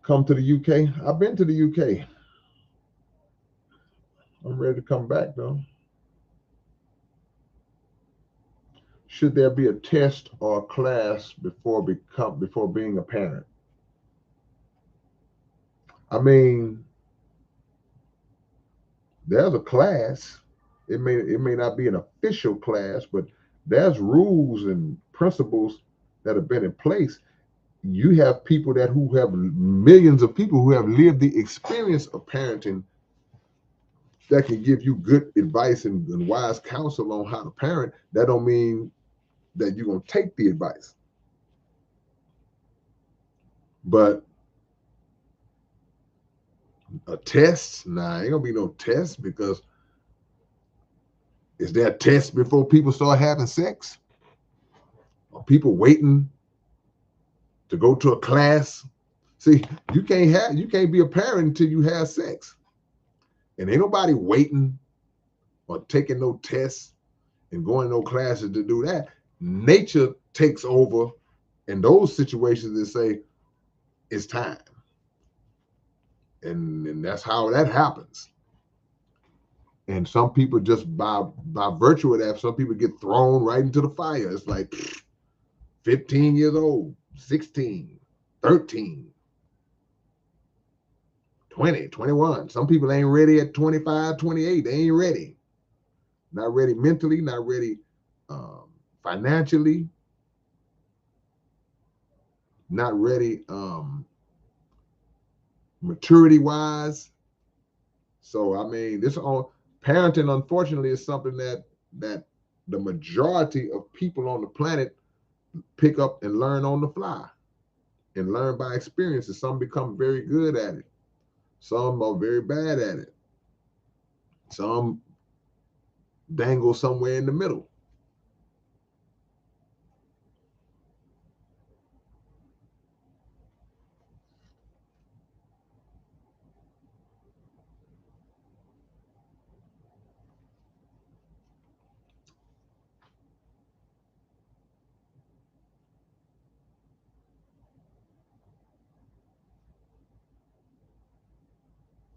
Come to the UK? I've been to the UK. I'm ready to come back, though. Should there be a test or a class before being a parent? I mean, there's a class. It may not be an official class, but there's rules and principles that have been in place. You have people who have millions of people who have lived the experience of parenting that can give you good advice and wise counsel on how to parent. That don't mean that you're gonna take the advice. But a test? Nah, ain't gonna be no test, because is there a test before people start having sex? Are people waiting to go to a class. See, you can't be a parent until you have sex. And ain't nobody waiting or taking no tests and going to no classes to do that. Nature takes over in those situations and say, it's time. And that's how that happens. And some people just by virtue of that, some people get thrown right into the fire. It's like 15 years old, 16, 13, 20, 21. Some people ain't ready at 25, 28. They ain't ready. Not ready mentally, not ready financially, not ready maturity wise. So I mean, this on parenting, unfortunately, is something that the majority of people on the planet pick up and learn on the fly and learn by experiences. Some become very good at it. Some are very bad at it. Some dangle somewhere in the middle.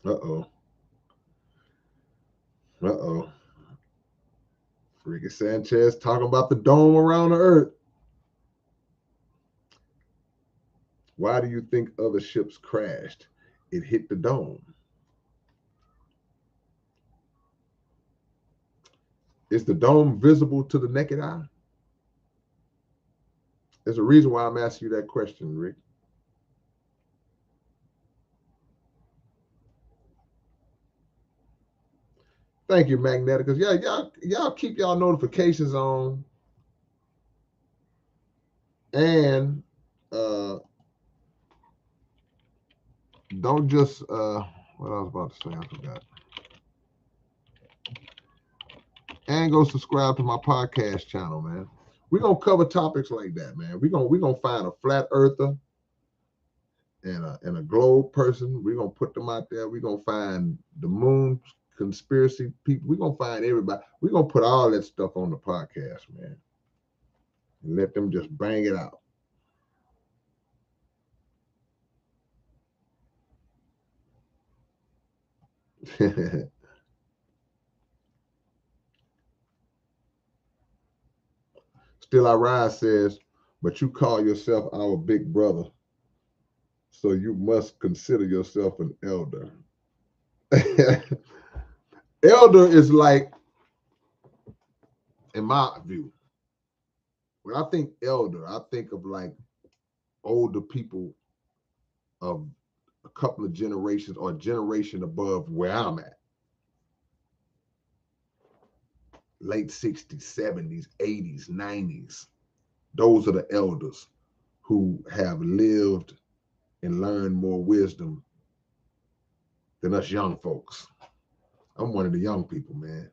Uh-oh. Uh-oh. Freaky Sanchez talking about the dome around the earth. Why do you think other ships crashed? It hit the dome. Is the dome visible to the naked eye? There's a reason why I'm asking you that question, Rick. Thank you, Magneticus. Yeah, y'all keep y'all notifications on, and don't just what I was about to say, I forgot. And go subscribe to my podcast channel, man. We're gonna cover topics like that, man. We're gonna find a flat earther and a globe person. We're gonna put them out there. We're gonna find the moon conspiracy people. We're gonna find everybody. We're gonna put all that stuff on the podcast, man. And let them just bang it out. Still I Rise says, but you call yourself our big brother, so you must consider yourself an elder. Elder is like, in my view, when I think elder, I think of like older people of a couple of generations or a generation above where I'm at. Late 60s, 70s, 80s, 90s. Those are the elders who have lived and learned more wisdom than us young folks. I'm one of the young people, man.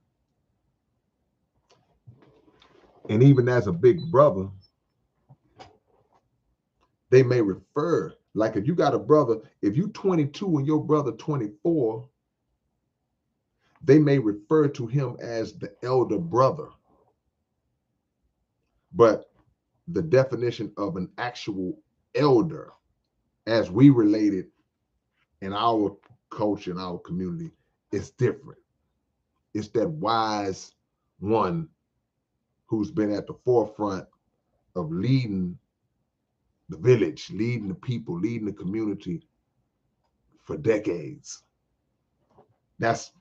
And even as a big brother, they may refer, like if you got a brother, if you 22 and your brother 24, they may refer to him as the elder brother. But the definition of an actual elder, as we relate it in our culture, in our community, is different. It's that wise one who's been at the forefront of leading the village, leading the people, leading the community for decades. That's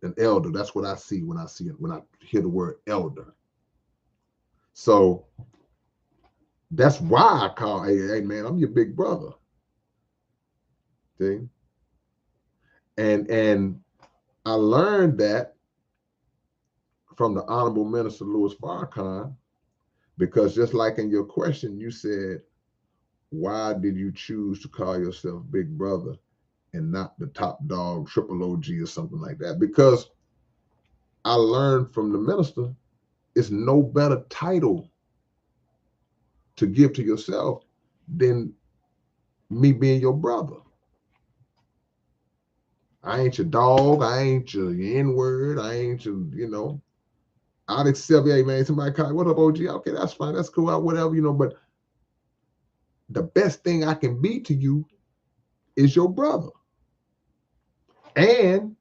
an elder. That's what I see when I see it, when I hear the word elder. So that's why I call, hey man, I'm your big brother. See? And I learned that from the Honorable Minister Louis Farrakhan, because just like in your question, you said, why did you choose to call yourself Big Brother and not the top dog, triple OG or something like that? Because I learned from the minister, it's no better title to give to yourself than me being your brother. I ain't your dog. I ain't your N-word. I ain't your, I'd accept, hey man, somebody call, what up, OG? Okay, that's fine. That's cool. Whatever, but the best thing I can be to you is your brother. And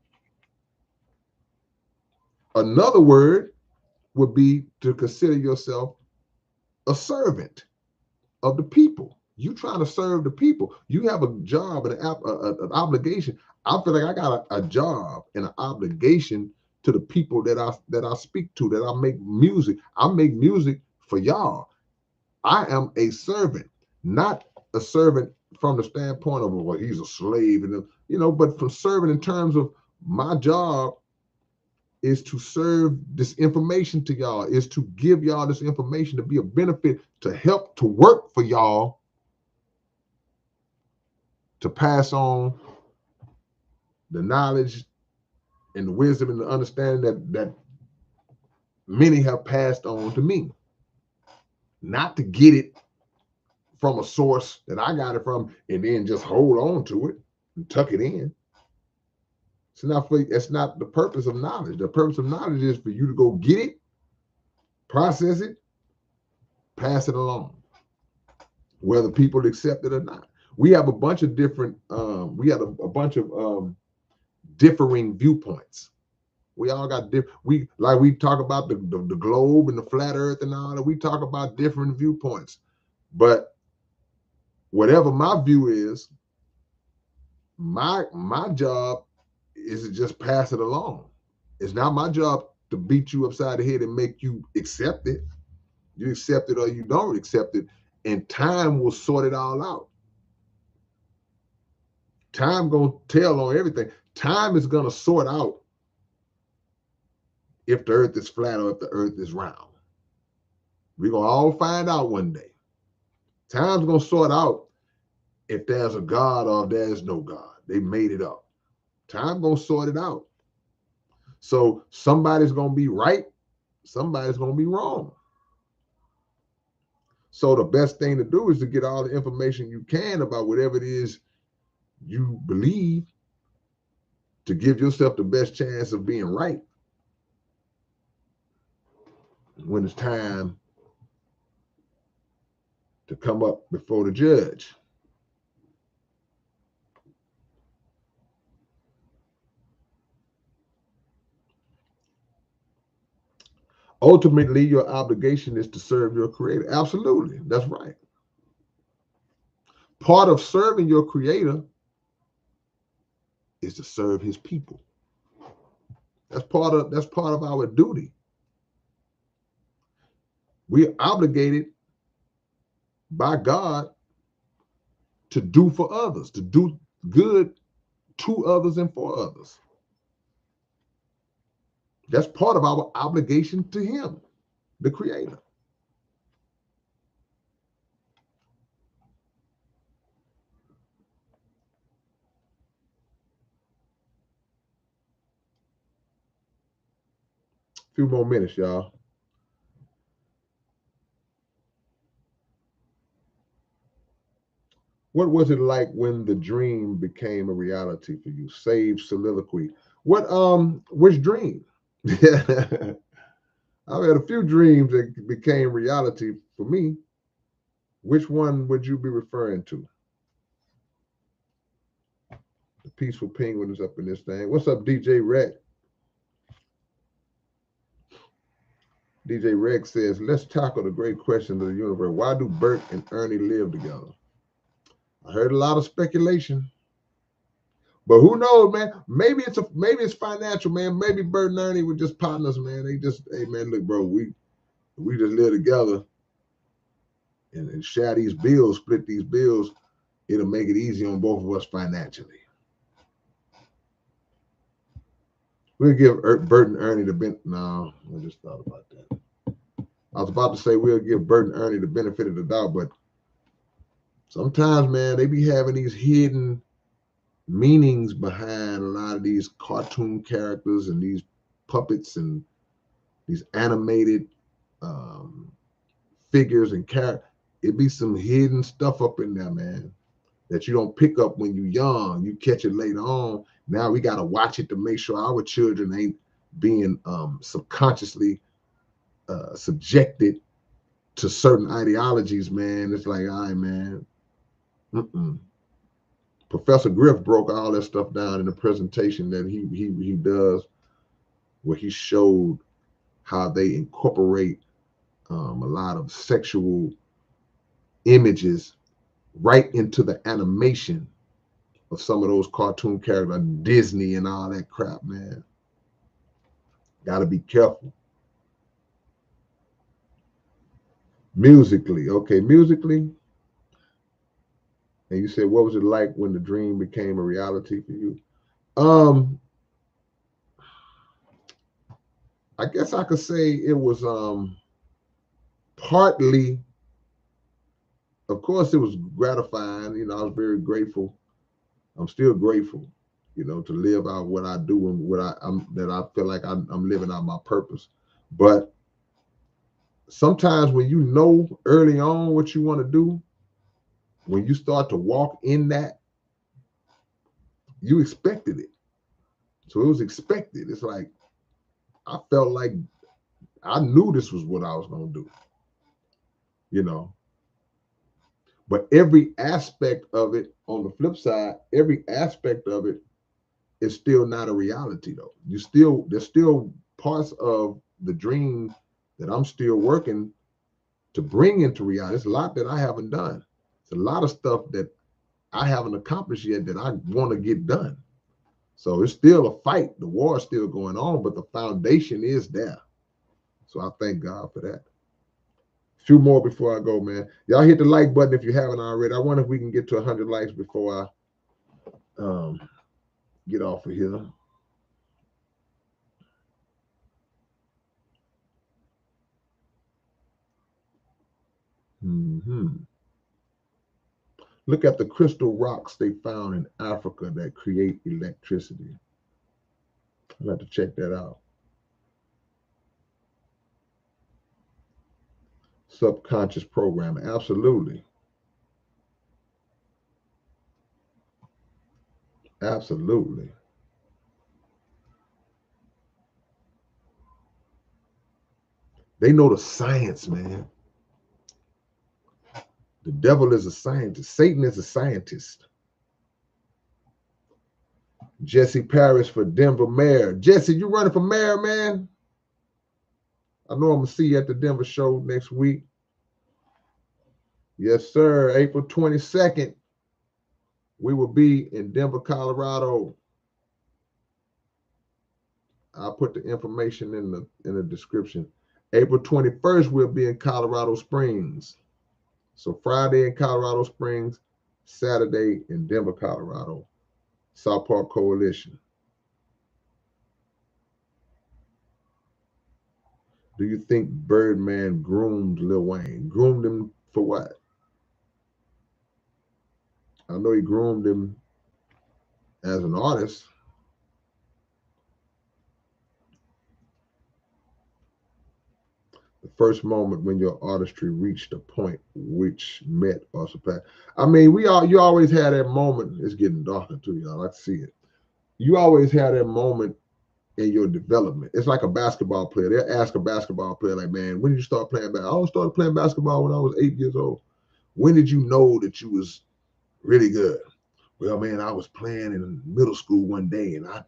another word would be to consider yourself a servant of the people. You trying to serve the people. You have a job and an obligation. I feel like I got a job and an obligation to the people that I speak to, that I make music. I make music for y'all. I am a servant, not a servant from the standpoint of, well, he's a slave, and but from serving in terms of my job is to serve this information to y'all, is to give y'all this information to be a benefit, to help, to work for y'all, to pass on the knowledge and the wisdom and the understanding that many have passed on to me. Not to get it from a source that I got it from and then just hold on to it and tuck it in. It's not the purpose of knowledge. The purpose of knowledge is for you to go get it, process it, pass it along, whether people accept it or not. We have a bunch of different, we had a bunch of differing viewpoints. We all got different, we talk about the globe and the flat earth and all that. We talk about different viewpoints. But whatever my view is, my job is to just pass it along. It's not my job to beat you upside the head and make you accept it. You accept it or you don't accept it, and time will sort it all out. Time gonna tell on everything. Time is gonna sort out if the earth is flat or if the earth is round. We're gonna all find out one day. Time's gonna sort out if there's a God or if there's no God. They made it up. Time gonna sort it out. So somebody's gonna be right, somebody's gonna be wrong. So the best thing to do is to get all the information you can about whatever it is you believe, to give yourself the best chance of being right when it's time to come up before the judge. Ultimately, your obligation is to serve your creator. Absolutely. That's right. Part of serving your creator is to serve his people. That's part of our duty. We're obligated by God to do for others, to do good to others and for others. That's part of our obligation to him, the creator. A few more minutes, y'all. What was it like when the dream became a reality for you? Save soliloquy. Which dream? I've had a few dreams that became reality for me. Which one would you be referring to? The peaceful penguin is up in this thing. What's up, DJ Rex? DJ Rex says, let's tackle the great question of the universe. Why do Bert and Ernie live together? I heard a lot of speculation. But who knows, man? Maybe it's financial, man. Maybe Bert and Ernie were just partners, man. They just, hey man, look, bro, we just live together and share these bills, split these bills. It'll make it easy on both of us financially. We'll give Bert and Ernie the benefit. No, I just thought about that. I was about to say we'll give Bert and Ernie the benefit of the doubt, but sometimes, man, they be having these hidden meanings behind a lot of these cartoon characters and these puppets and these animated figures and characters. it be some hidden stuff up in there, man, that you don't pick up when you're young. You catch it later on. Now we got to watch it to make sure our children ain't being subconsciously subjected to certain ideologies, man. It's like, all right, man. Professor Griff broke all that stuff down in the presentation that he does, where he showed how they incorporate a lot of sexual images right into the animation of some of those cartoon characters, Disney and all that crap, man. Got to be careful. Musically, okay, musically. And you said, what was it like when the dream became a reality for you? I guess I could say it was partly, of course, it was gratifying. You know, I was very grateful. I'm still grateful, you know, to live out what I do and what that I feel like I'm living out my purpose. But sometimes when you know early on what you want to do, when you start to walk in that, you expected it. So it was expected. It's like I felt like I knew this was what I was going to do, you know. But every aspect of it, on the flip side, every aspect of it is still not a reality, though. There's still parts of the dream that I'm still working to bring into reality. There's a lot that I haven't done. It's a lot of stuff that I haven't accomplished yet that I want to get done. So it's still a fight. The war is still going on, but the foundation is there. So I thank God for that. A few more before I go, man. Y'all hit the like button if you haven't already. I wonder if we can get to 100 likes before I get off of here. Look at the crystal rocks they found in Africa that create electricity. I'll have to check that out. Subconscious programming. Absolutely. Absolutely. They know the science, man. The devil is a scientist. Satan is a scientist. Jesse Parrish for Denver mayor. Jesse, you running for mayor, man? I know I'm going to see you at the Denver show next week. Yes, sir. April 22nd, we will be in Denver, Colorado. I'll put the information in the description. April 21st, we'll be in Colorado Springs. So Friday in Colorado Springs, Saturday in Denver, Colorado. South Park Coalition. Do you think Birdman groomed Lil Wayne? Groomed him for what? I know he groomed him as an artist. The first moment when your artistry reached a point which met or surpassed. I mean, you always had that moment. It's getting darker too, y'all. I see it. You always had that moment in your development. It's like a basketball player. They'll ask a basketball player, like, man, when did you start playing basketball? I started playing basketball when I was 8 years old. When did you know that you was really good? Well, man, I was playing in middle school one day and I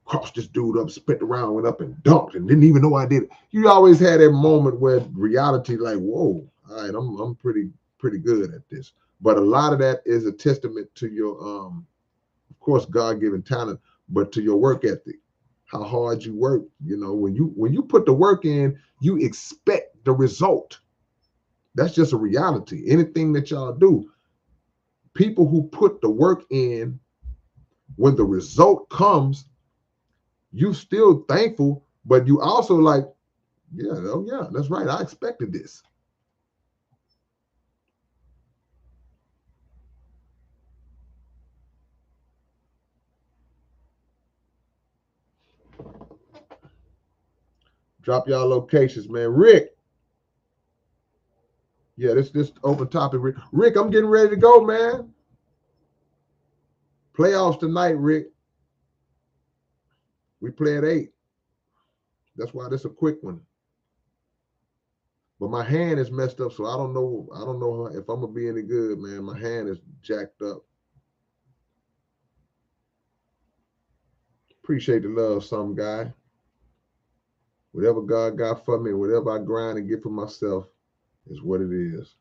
crossed this dude up, spent around, went up and dunked and didn't even know I did it. You always had that moment where reality, like, whoa, all right, I'm pretty good at this. But a lot of that is a testament to your of course, God-given talent, but to your work ethic, how hard you work. You know, when you put the work in, you expect the result. That's just a reality. Anything that y'all do, people who put the work in, when the result comes, you still thankful, but you also like, yeah, oh yeah, that's right. I expected this. Drop y'all locations, man. Rick, Yeah, this open topic, Rick. Rick, I'm getting ready to go, man. Playoffs tonight, Rick. We play at 8. That's why this is a quick one. But my hand is messed up, so I don't know. I don't know if I'm gonna be any good, man. My hand is jacked up. Appreciate the love, some guy. Whatever God got for me, whatever I grind and get for myself, is what it is.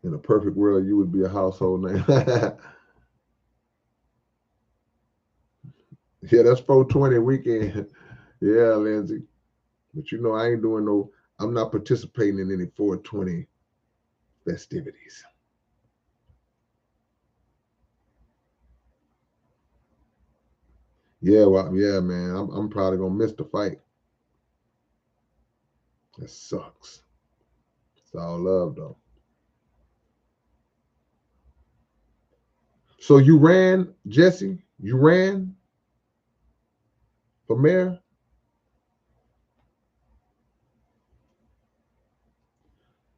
In a perfect world, you would be a household name. Yeah, that's 420 weekend. Yeah, Lindsay. But you know, I ain't doing no, I'm not participating in any 420 festivities. Yeah, well, yeah, man. I'm probably gonna miss the fight. That sucks. It's all love though. So you ran, Jesse? You ran for mayor?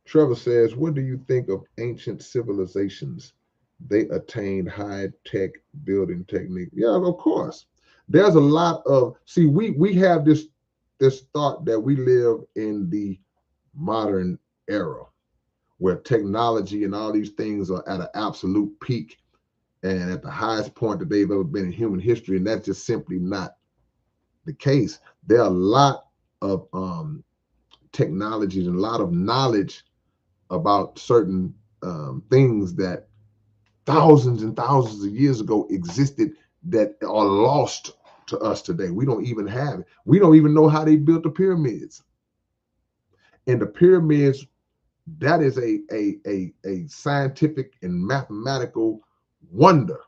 Trevor says, what do you think of ancient civilizations? They attained high-tech building technique. Yeah, of course. There's a lot of we have this thought that we live in the modern era where technology and all these things are at an absolute peak and at the highest point that they've ever been in human history, and that's just simply not the case. There are a lot of technologies and a lot of knowledge about certain things that thousands and thousands of years ago existed that are lost to us today. We don't even have it. We don't even know how they built the pyramids. And the pyramids, that is a scientific and mathematical wonder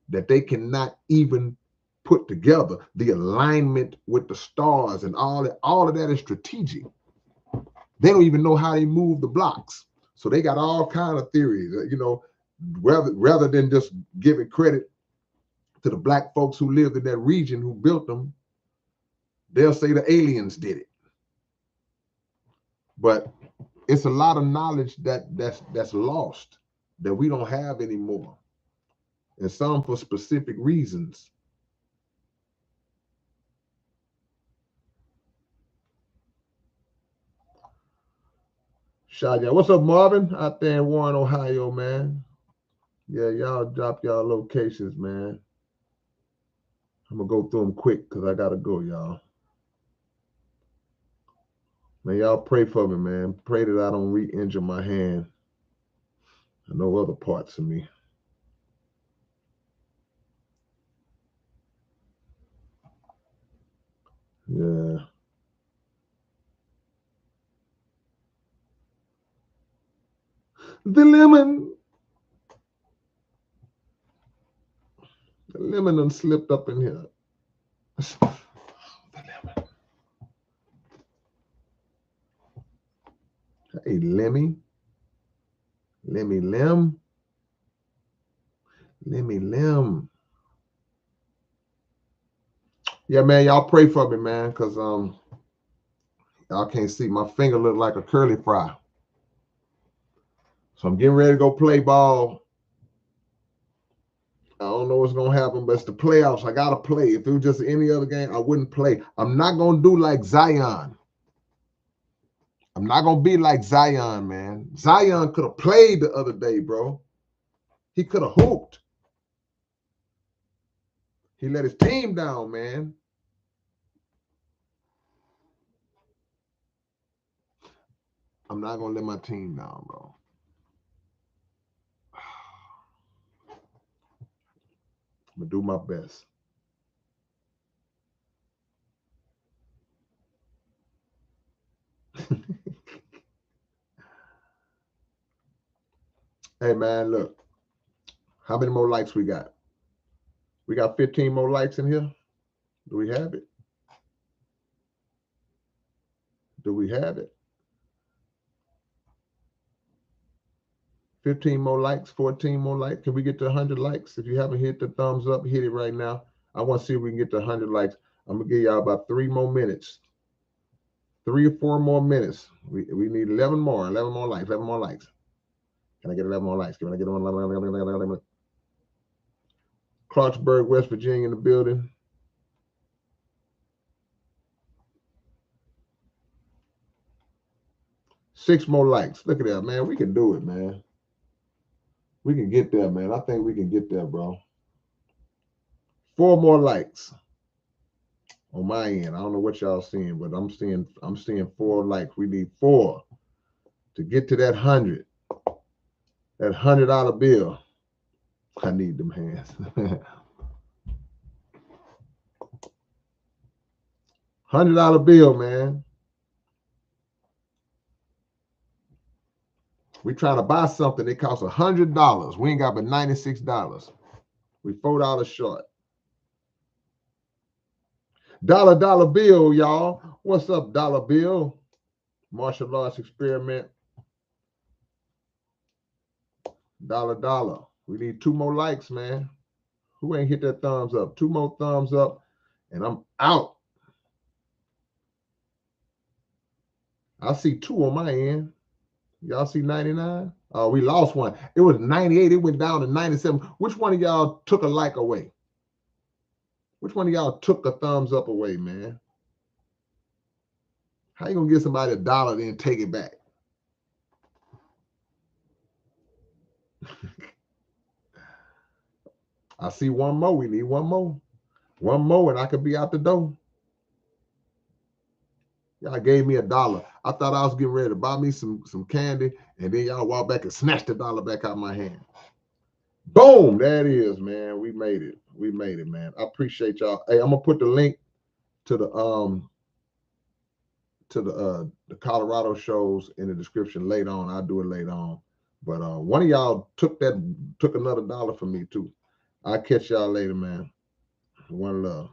that they cannot even put together. The alignment with the stars and all of that is strategic. They don't even know how they move the blocks. So they got all kind of theories, rather than just giving credit to the black folks who lived in that region who built them, they'll say the aliens did it. But it's a lot of knowledge that's lost, that we don't have anymore, and some for specific reasons. Shot, what's up, Marvin? Out there in Warren, Ohio, man. Yeah, y'all drop y'all locations, man. I'm gonna go through them quick because I gotta go, y'all. Man, y'all pray for me, man. Pray that I don't re-injure my hand. I know other parts of me. Yeah. The lemon. The lemon done slipped up in here. The lemon. Hey, Lemmy. Lemmy Lim. Lemmy Lim. Yeah, man, y'all pray for me, man, because y'all can't see. My finger look like a curly fry. So I'm getting ready to go play ball. I don't know what's gonna happen, but it's the playoffs. I gotta play. If it was just any other game, I wouldn't play. I'm not gonna do like Zion. I'm not gonna be like Zion, man. Zion could have played the other day, bro. He could have hooped. He let his team down, man. I'm not gonna let my team down, bro. I'm gonna do my best. Hey, man, look. How many more likes we got? We got 15 more likes in here. Do we have it? Do we have it? 15 more likes, 14 more likes. Can we get to 100 likes? If you haven't hit the thumbs up, hit it right now. I want to see if we can get to 100 likes. I'm going to give y'all about 3 more minutes. 3 or 4 more minutes. We need 11 more likes, 11 more likes. Can I get 11 more likes? Can I get 11? Clarksburg, West Virginia in the building. Six more likes. Look at that, man. We can do it, man. We can get there, man. I think we can get there, bro. 4 more likes on my end. I don't know what y'all seeing, but I'm seeing 4 likes. We need 4 to get to that 100. That $100 bill. I need them hands. $100 bill, man. We trying to buy something that costs $100. We ain't got but $96. We $4 short. Dollar bill, y'all. What's up, dollar bill? Martial arts experiment. Dollar. We need 2 more likes, man. Who ain't hit that thumbs up? 2 more thumbs up, and I'm out. I see 2 on my end. Y'all see 99? Oh, we lost one. It was 98. It went down to 97. Which one of y'all took a like away? Which one of y'all took a thumbs up away, man? How you gonna give somebody $1 then take it back? I see 1 more. We need 1 more. 1 more and I could be out the door. Y'all gave me $1. I thought I was getting ready to buy me some candy, and then y'all walk back and snatch the $1 back out of my hand. Boom! There it is, man. We made it. We made it, man. I appreciate y'all. Hey, I'm gonna put the link to the Colorado shows in the description later on. I'll do it later on. But one of y'all took another $1 from me too. I'll catch y'all later, man. One love.